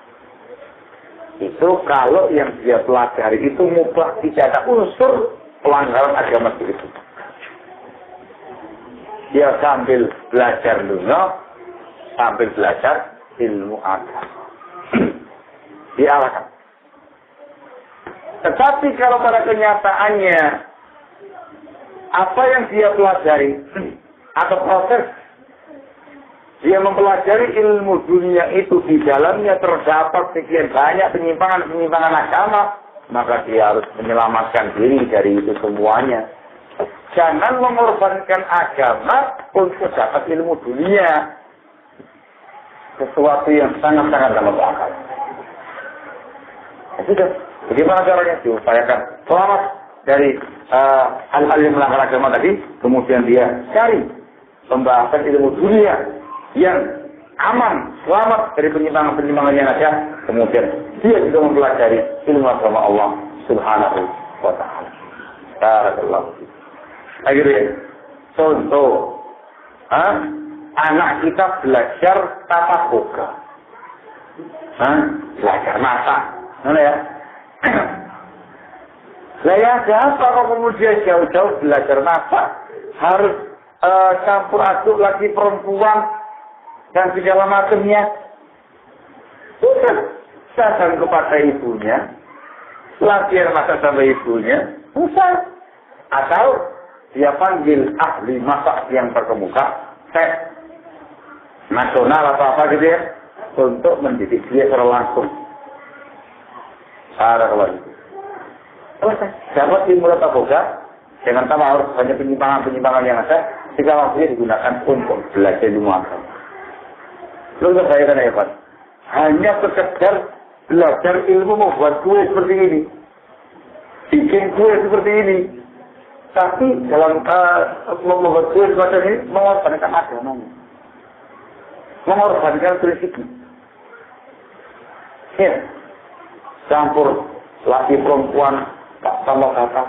Itu kalau yang dia pelajari itu mubah, tidak ada unsur pelanggaran agama itu. Dia sambil belajar dunia, sambil belajar ilmu agama. Diarahkan. Tetapi kalau pada kenyataannya apa yang dia pelajari atau proses dia mempelajari ilmu dunia itu di dalamnya terdapat sekian banyak penyimpangan agama, maka dia harus menyelamatkan diri dari itu semuanya. Jangan mengorbankan agama untuk dapat ilmu dunia, sesuatu yang sangat-sangat dalam akal. Sudah. Bagaimana caranya? Diupayakan selamat dari hal-hal yang melanggar agama tadi, kemudian dia cari pembahasan ilmu dunia yang aman, selamat dari penyimpangan-penyimpangan yang ada, kemudian dia juga mempelajari ilmu agama Allah Subhanahu wa Ta'ala. Barakallahu fiik. Akhirnya, contoh, anak kita belajar tata boga. Belajar masak. Mana ya? Lah ya siapa kok kemudian jauh-jauh belajar masak? Harus campur aduk lagi perempuan dan segala macamnya. Sudah sadar kepada ibunya, latihan masak sama ibunya, usah. Atau dia panggil ahli masak yang terkemuka, chef nasional atau apa gitu ya, untuk mendidik dia secara langsung. Cara kalau itu. Dapat ilmu taboga, jangan tambah harus banyak penyimpangan-penyimpangan yang ada, jika waktunya digunakan untuk belajar ilmu agama. Lalu bayangkan ya Pak, hanya sekedar belajar ilmu membuat kue seperti ini, bikin kue seperti ini, tapi dalam membuat kue seperti ini mengorbankan agamanya, mengorbankan prinsipnya. Ya, campur laki perempuan, tambah kata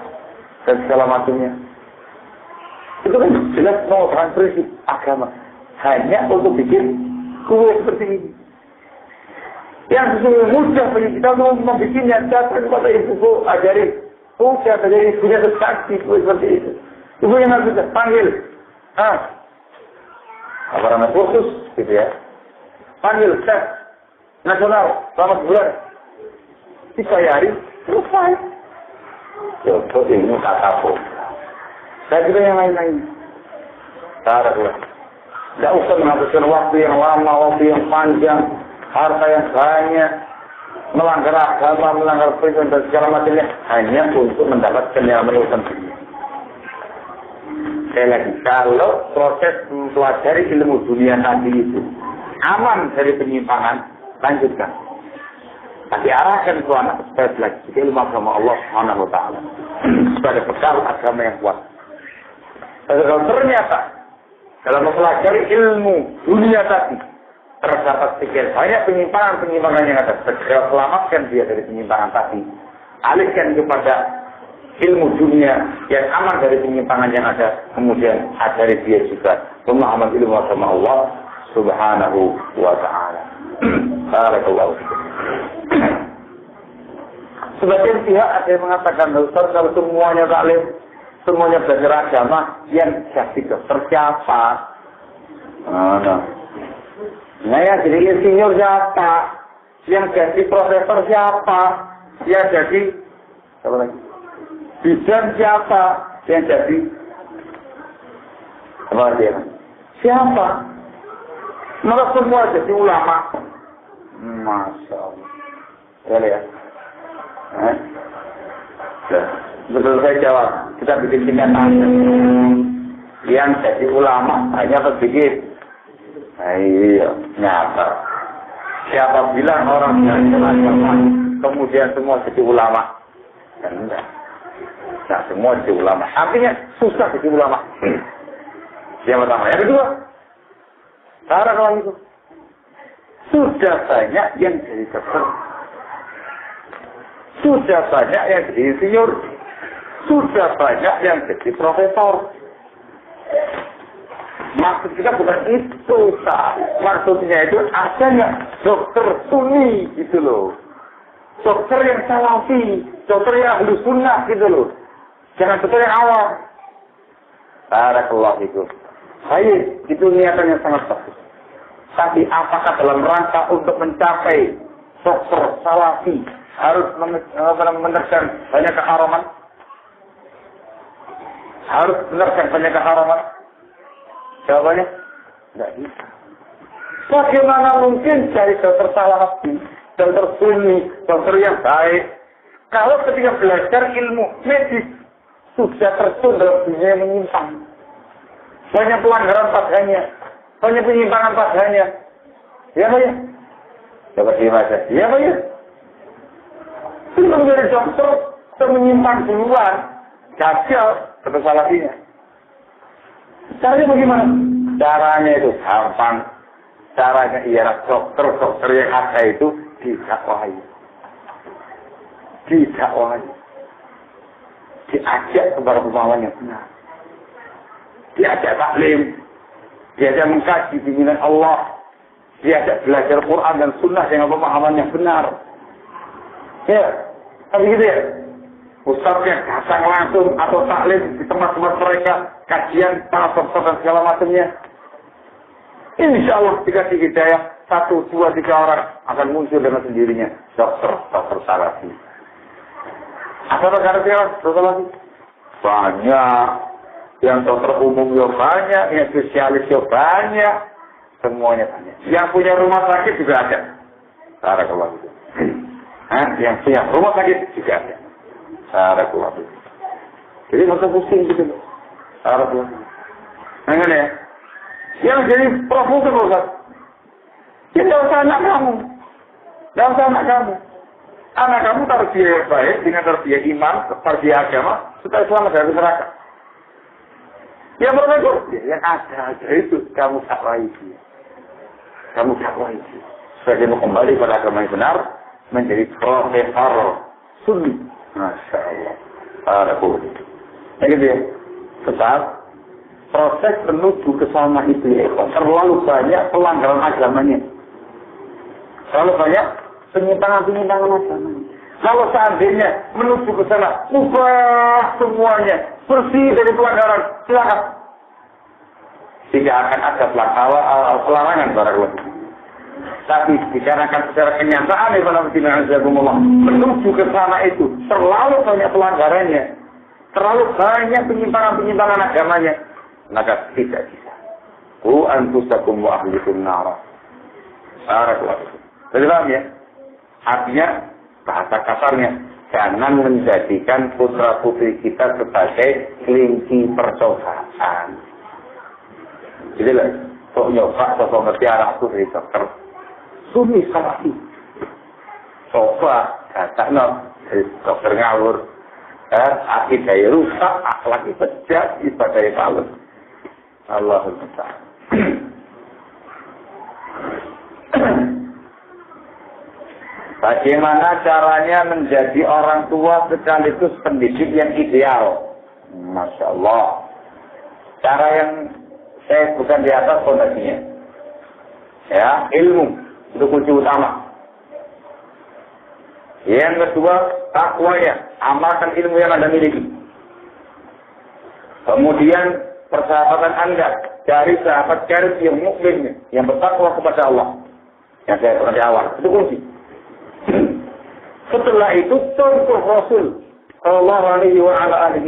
dan segala macamnya. Itu kan jelas mengorbankan prinsip agama hanya untuk bikin kue seperti ini. Yang sesungguhnya mudah bagi kita untuk membuatnya, datang kepada ibu, ajari. Usia ajari ibunya tersaksi kue seperti itu. Ibu yang harus kita panggil. Apa namanya khusus gitu ya. Panggil chef nasional selama sebulan. Dibayari, selesai. Coba ilmu kata pun. Saya kira yang lain-lain. Taruhlah. Tidak usah menghabiskan waktu yang lama, waktu yang panjang, harta yang banyak, melanggar agama, melanggar prinsip dan segala macamnya, hanya untuk mendapatkan yang merugikan diri. Sekali lagi, kalau proses mempelajari ilmu dunia tadi itu aman dari penyimpangan, lanjutkan. Tapi arahkan ke anak supaya belajar ilmu agama Allah Subhanahu wa Ta'ala, supaya bekal agama yang kuat. Kalau ternyata dalam mempelajari ilmu dunia tadi terdapat sekian banyak penyimpangan yang ada, segera selamatkan dia dari penyimpangan tadi. Alihkan kepada ilmu dunia yang aman dari penyimpangan yang ada, kemudian ajari dia juga pemahaman ilmu agama Allah Subhanahu wa Ta'ala. Barakallahu fikum. Sebagian pihak ada yang mengatakan, Ustaz, kalau semuanya taklim, semuanya belajar agama, yang jadi dokter siapa? Nah ya, jadi insinyur siapa? Yang jadi profesor siapa? Yang jadi apa lagi? Bidan siapa? Yang jadi apa dia? Siapa? Maka semua jadi ulama. Masya Allah. Ya lihat. Betul saya jawab. Kita bikin kenyataan. Yang jadi ulama hanya sedikit. Iya, nyata. Siapa bilang orang yang agama kemudian semua jadi ulama? Enggak. Nah, semua jadi ulama. Artinya susah jadi ulama. Yang pertama. Yang kedua, cara kalau itu sudah banyak yang jadi dokter, sudah banyak yang jadi insinyur, sudah banyak yang jadi profesor. Maksud kita bukan itu, maksudnya itu adanya dokter sunni gitu loh, dokter yang salafi, dokter yang ahlu sunnah gitu loh, jangan dokter yang awam. Barakallahu fikum. Baik, itu niatannya sangat bagus. Tapi apakah dalam rangka untuk mencapai dokter salafi harus menerapkan banyak keharaman? Harus menerapkan banyak keharaman? Jawabannya, tidak bisa. Bagaimana mungkin cari dokter salafi, dokter sunni, dokter yang baik, kalau ketika belajar ilmu medis sudah terjun dalam dunia yang menyimpang? Banyak pelanggaran padanya, banyak penyimpangan padanya. Ya Pak ya? Dapat dibaca. Ya Pak ya? Sudah menjadi dokter, menyimpang duluan, gagal dokter salafinya. Caranya bagaimana? Caranya itu gampang. Caranya ialah dokter-dokter yang ada itu didakwahi. Didakwahi. Diajak kepada pemahaman yang benar. Diajak taklim. Diajak mengkaji bimbingan Allah. diajak belajar Quran dan Sunnah dengan pemahamannya benar. Ya, tapi gitu ya. Ustaznya datang langsung atau taklim di tempat-tempat mereka, kajian, pasal dan segala macamnya. Insya Allah dikasih hidayah, 1, 2, 3 orang akan muncul dengan sendirinya. Dokter salafi. Apa negara salafi? Banyak. Yang dokter umumnya banyak, yang spesialisnya banyak. Semuanya banyak. Yang punya rumah sakit juga ada. Barakallahu fikum. Yang punya rumah sakit juga ada. Barakallahu fikum. Jadi nggak usah pusing gitu loh. Barakallahu fikum. Nah, ya. Yang jadi profesor Ustaz. Tidak usah anak kamu. Tidak usah anak kamu. Anak kamu tarbiyah baik dengan tarbiyah iman, tarbiyah agama, supaya selamat dari neraka. Ya profesor, yang ada aja itu kamu dakwai dia. Kamu dakwai dia. Supaya dia mau kembali pada agama yang benar, menjadi profesor sunni. Masya Allah. Barakallahu. Nah gitu ya. Sebab proses menuju ke sana itu ya, terlalu banyak pelanggaran agamanya. Terlalu banyak penyimpangan agamanya. Kalau seandainya menuju ke sana, ubah semuanya, bersih dari pelanggaran, silakan. Tidak akan ada pelarangan barakallahu. Tapi dikarenakan secara kenyataan menuju ke sana itu terlalu banyak pelanggarannya, terlalu banyak penyimpangan agamanya, maka tidak bisa. Ku anfusakum wa ahlikum nara. Barakallahu. Jadi paham ya? Artinya bahasa kasarnya, jangan menjadikan putra putri kita sebagai kelinci percobaan. Jadi lah, kok nyoba, kok ngerti arah itu dari dokter sunni salafi. Coba katakan dari dokter ngawur, akidah rusak, akhlak bejat, ibadah palsu. Allahumma ta'ala. Bagaimana caranya menjadi orang tua sekaligus pendidik yang ideal? Masya Allah. Cara yang saya bukan di atas fondasinya. Ya, ilmu itu kunci utama. Yang kedua, takwanya, amalkan ilmu yang Anda miliki. Kemudian persahabatan Anda dari sahabat karib yang mukmin, yang bertakwa kepada Allah. Yang saya pernah di awal, itu kunci. Setelah itu contoh Rasul Sallallahu Alaihi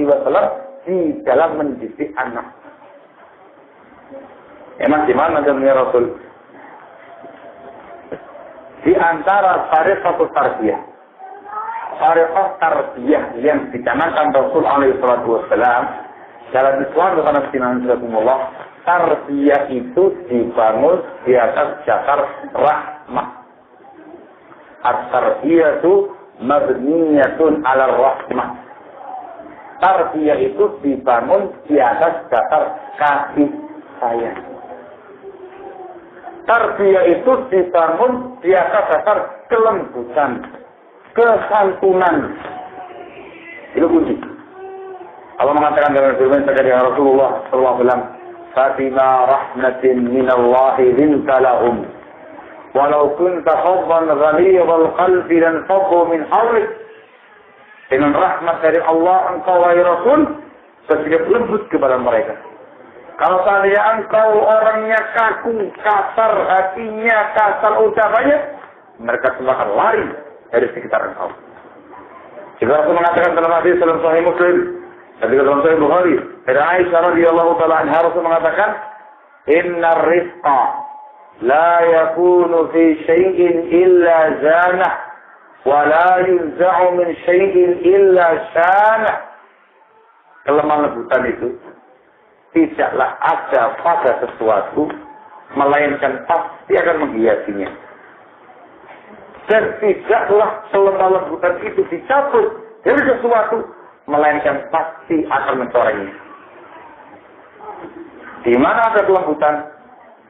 Wasallam di dalam mendidik anak. Emang gimana jalannya Rasul? Di antara tariqah tarbiyah, tariqah tarbiyah yang dicanangkan Rasul Alaihi Wasallam dalam Islam karena sinanzakumullah, tarbiyah itu dibangun di atas dasar rahmah. At-tarbiyatu mabniyatun 'ala rahmah. Tarbiyah itu dibangun di atas dasar kasih sayang. Tarbiyah itu dibangun di atas dasar kelembutan, kesantunan. Itu kunci. Allah mengatakan dalam firman dari Rasulullah sallallahu alaihi wasallam, "Fatima rahmatin minallahi linta lahum. Walau kunta faddan ghalidhal qalbi lan faddu min hawlik." Dengan rahmat dari Allah engkau wahai Rasul bersikap lembut kepada mereka. Kalau seandainya engkau orangnya kaku, kasar hatinya, kasar ucapannya, mereka semua akan lari dari sekitar engkau. Jika Rasul mengatakan dalam hadis dalam Sahih Muslim dan juga dalam Sahih Bukhari dari Aisyah radhiyallahu taala anha, Rasul mengatakan, "Innar rizqa la yakunu fi syai'in illa zanah, wa la yunza'u min syai'in illa syanah." Kelemah lembutan itu tidaklah ada pada sesuatu, melainkan pasti akan menghiasinya. Dan tidaklah kelemah lembutan itu dicabut dari sesuatu, melainkan pasti akan mencorengnya. Di mana ada kelembutan,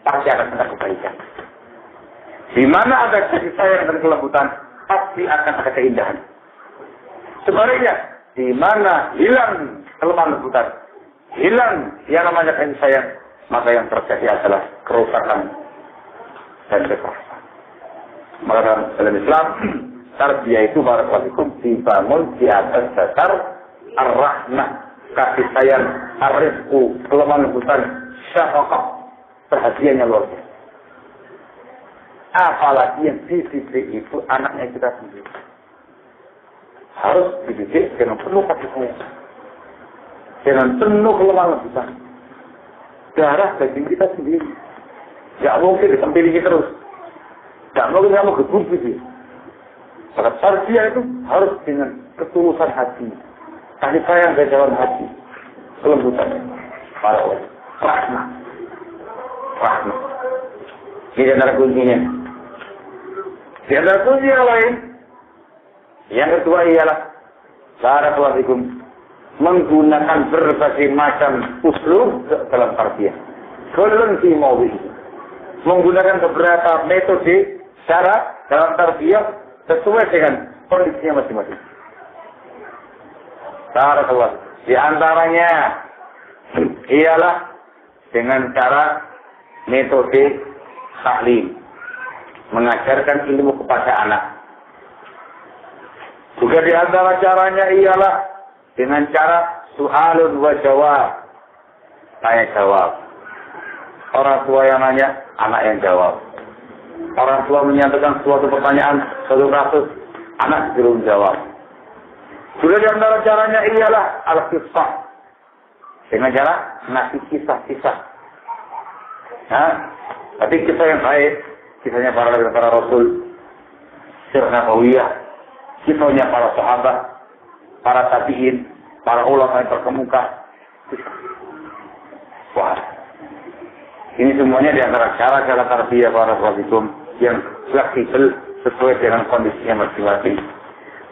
pasti akan ada kebaikan. Di mana ada kasih sayang dan kelembutan, pasti akan ada keindahan. Sebaliknya, di mana hilang kelemah lembutan, hilang yang namanya kasih sayang, maka yang terjadi adalah kerusakan. dan kekerasan. Maka dalam Islam, tarbiyah itu barakallahu dibangun di atas dasar ar-rahmah, kasih sayang, ar-rizqu, kelemah lembutan, syafaqah, perhatiannya luar biasa. Apalagi yang dididik itu anaknya kita sendiri. Harus dididik dengan penuh kasih sayang, dengan penuh kelemah lembutan. Darah daging kita sendiri. Tidak mungkin ditempeli terus. Tidak mungkin kamu gebuk gitu. Maka tarbiyah itu harus dengan ketulusan hati, kasih sayang dari dalam hati, kelembutan, para orang, rahmat. Ini antara kuncinya. Di antara kunci yang lain, yang kedua ialah barakallahu menggunakan berbagai macam uslub dalam tarbiyah. Kulun fi mawdi. Menggunakan beberapa metode cara dalam tarbiyah sesuai dengan kondisinya masing-masing. Barakallahu. Di antaranya ialah dengan cara metode taklim, mengajarkan ilmu kepada anak. Juga di antara caranya ialah dengan cara su'alun wa jawab. Tanya jawab. Orang tua yang nanya, anak yang jawab. Orang tua menyatakan suatu pertanyaan, suatu kasus, anak belum jawab. Juga di antara caranya ialah al-qisah. Dengan cara ngasih kisah-kisah. Nah, tapi kisah yang baik, kisahnya para rasul, sirah nabawiyah, kisahnya para sahabat, para tabi'in, para ulama yang terkemuka. Wah, ini semuanya di antara cara-cara tarbiyah para rasul yang fleksibel sesuai dengan kondisinya masing-masing.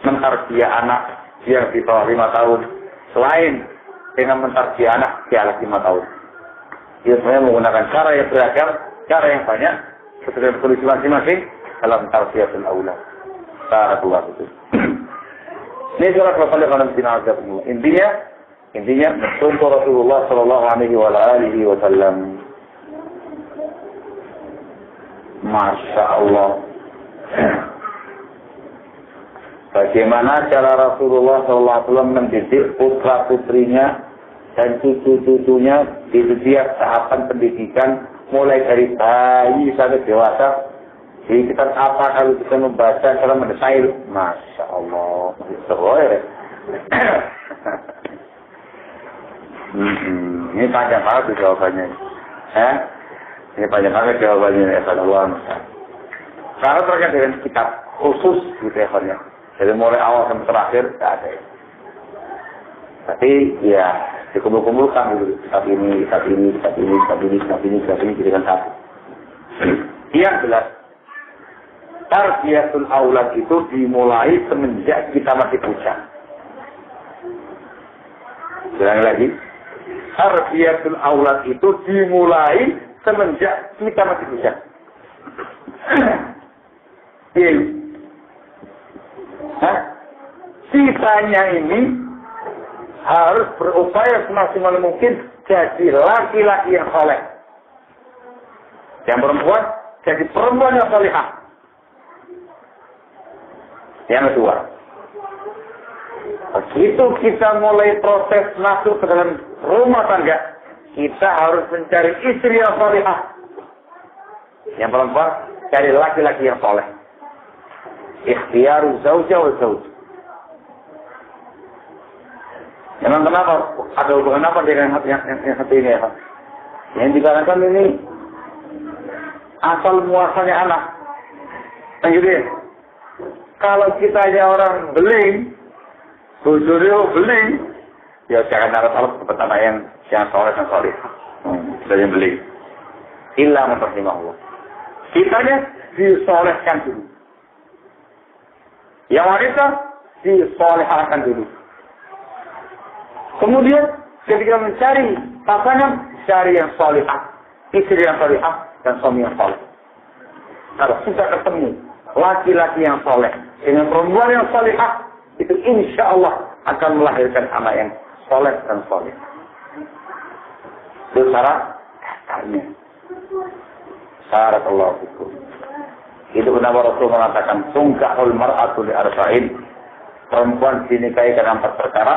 Mentarbiyah anak yang di bawah 5 tahun, selain dengan mentarbiyah anak di atas 5 tahun. Dia sebenarnya menggunakan cara yang beragam, cara yang banyak, sesuai dengan kondisi masing-masing dalam tarbiyatul aulad. Barakallahu fikum. Ini surat Al-Fatihah dalam intinya contoh Rasulullah sallallahu alaihi wasallam. Masya Allah. Bagaimana cara Rasulullah sallallahu alaihi wasallam mendidik putra putrinya dan cucu-cucunya di setiap tahapan pendidikan, mulai dari bayi sampai dewasa. Jadi kita apa kalau kita membaca cara mendetail, Masya Allah, ini panjang banget jawabannya. Ini panjang banget jawabannya. Karena terkait dengan kitab khusus gitu ya, dari mulai awal sampai terakhir tidak ada. Tapi ya dikumpul-kumpulkan dulu kitab ini jadi kan satu. Yang jelas, tarbiyatul aulad itu dimulai semenjak kita masih bujang. Ulang lagi, tarbiyatul aulad itu dimulai semenjak kita masih bujang. Sisanya ini harus berupaya semaksimal mungkin jadi laki-laki yang saleh. Yang perempuan jadi perempuan yang salihah. Yang kedua, begitu kita mulai proses masuk ke dalam rumah tangga, kita harus mencari istri yang salihah. Yang perempuan cari laki-laki yang saleh. Ikhtiaru zauja wa zauj. Memang kenapa? Ada hubungan apa dengan yang satu ini ya Pak? Yang dikarenakan ini asal muasalnya anak. Kan gitu ya? Kalau kita aja orang beling, bujurnya beling, ya jangan harap-harap seperti anak yang soleh dan soleh. Kita yang beling. Illa menerima Allah. Kitanya disolehkan dulu. Yang wanita disolehkan dulu. Kemudian ketika mencari pasangan, cari yang salihah, istri yang salihah dan suami yang saleh. Kalau sudah ketemu laki-laki yang saleh dengan perempuan yang salihah, itu insya Allah akan melahirkan anak yang saleh dan saleh. Itu cara katanya. Barakallahu fikum. Itu kenapa Rasul mengatakan tungkahul mar'atu li arba'in. Perempuan dinikahi karena 4 perkara.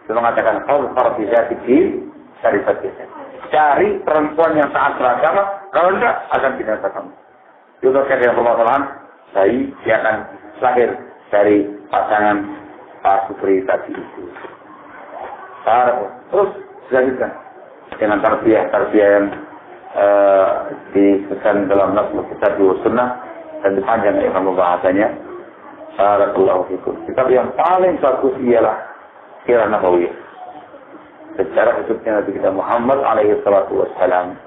Dia mengatakan far bizati cari saja. Cari perempuan yang taat beragama, kalau enggak akan binasa kamu. Juga kata Allah, dia akan lahir dari pasangan Pak Supri tadi itu. Terus dilanjutkan dengan tarbiyah yang disebutkan dalam naskah kitab Sunnah dan dipanjang pembahasannya. Barakallahu fikum. Kitab yang paling bagus ialah Sirah Nabawiyah. Secara hidupnya Nabi kita Muhammad alaihi salatu wassalam.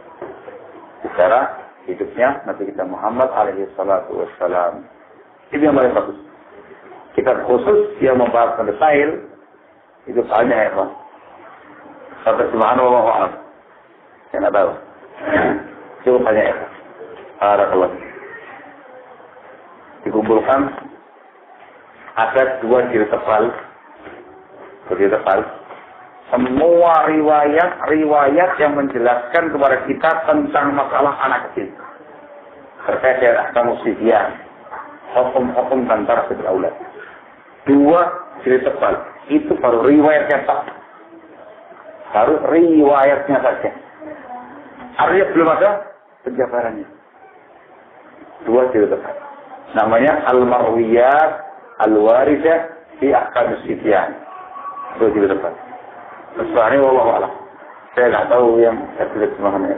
Secara hidupnya Nabi kita Muhammad alaihi salatu wassalam. Itu yang paling bagus. Kitab khusus yang membahas detail itu banyak ya Pak. Sampai subhanallah wa'ala. Saya tidak tahu. Cukup banyak ya Pak. Barakallahu. Dikumpulkan ada 2 jilid tebal. Semua riwayat yang menjelaskan kepada kita tentang masalah anak kecil. Terkait dengan ahkam sibyan, hukum-hukum dan tarbiyah aulad. 2 jilid tebal. Itu baru riwayatnya tak. Baru riwayatnya saja. Artinya belum ada penjabarannya. 2 jilid tebal. Namanya Al-Marwiyat Al-Waridah fi Ahkam Sibyan. 2 jilid tebal. Sebenarnya wallahu a'lam. Saya nggak tahu yang tertulis semuanya.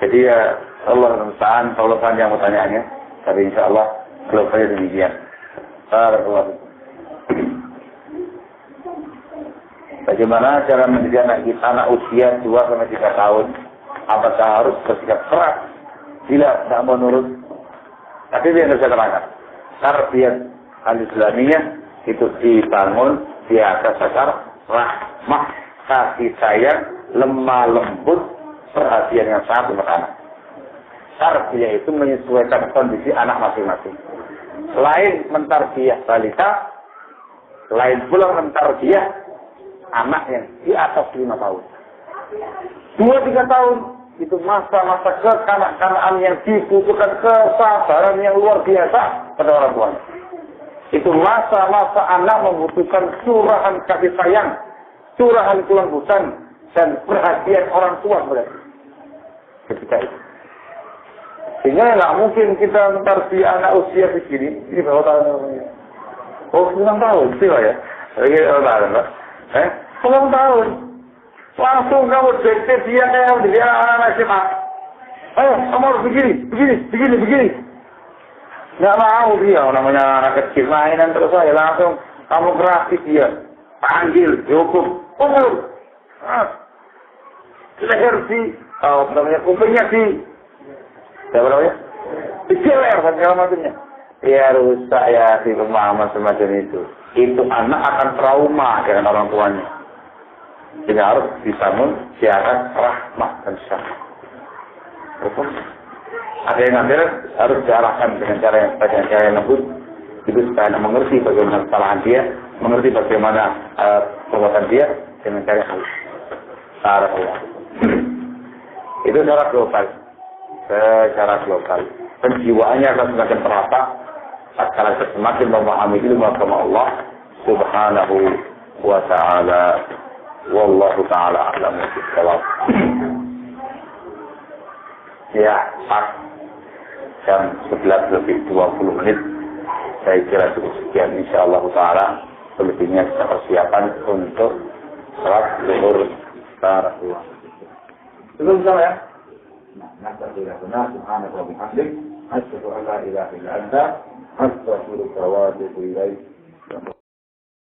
Jadi ya Allah musta'an, kalau yang mau tanyaannya, tapi insya Allah kalau saya demikian. Barakallahu. Bagaimana cara mendidik anak kita anak usia 2-3 tahun? Apakah harus bersikap keras? Bila tidak mau nurut? Tapi dia tidak bisa terangkan. Tarbiyah al-Islamiyah itu dibangun di atas dasar rahmah, kasih sayang, lemah lembut, perhatian yang sangat untuk anak. Tarbiyah itu menyesuaikan kondisi anak masing-masing. Lain mentarbiyah balita, lain pula mentarbiyah anak yang di atas 5 tahun. 2-3 tahun itu masa-masa kekanak-kanakan yang dibutuhkan kesabaran yang luar biasa pada orang tuanya. Itu masa-masa anak membutuhkan curahan kasih sayang, curahan kelembutan, dan perhatian orang tua mereka. Ketika itu. Sehingga nggak mungkin kita mentarbiyah anak usia begini. Ini berapa tahun namanya? Oh, 9 tahun sih lah ya. Jadi berapa tahun, Pak? 9 tahun. Langsung kamu detek dia kayak dia anak SMA. Ayo, kamu harus begini. Nggak mau dia, namanya anak kecil mainan terus saya langsung kamu kerasi dia, panggil, dihukum, umur, leher namanya kupingnya siapa namanya, diceler dan segala macamnya. Ya rusak ya si pemahaman semacam itu. Itu anak akan trauma dengan orang tuanya. Jadi harus dibangun di atas rahmat dan syafaqah. Betul? Ada yang ambil harus diarahkan dengan cara yang lembut. Itu supaya anak mengerti bagaimana kesalahan dia, mengerti bagaimana perbuatan dia dengan cara yang halus. Itu secara global. Penjiwaannya akan semakin terasa tatkala semakin memahami ilmu agama Allah Subhanahu wa ta'ala. Wallahu ta'ala a'lamu bis-shawab. Ya, jam 11:20 menit. Saya kira cukup sekian, insyaallah ta'ala. Selebihnya kita persiapan untuk salat zuhur. Barakallah. Belum tahu ya? Nah, subhanallahi wa bihamdihi, asyhadu an la ilaha illa anta, astaghfiruka wa atubu ilaik.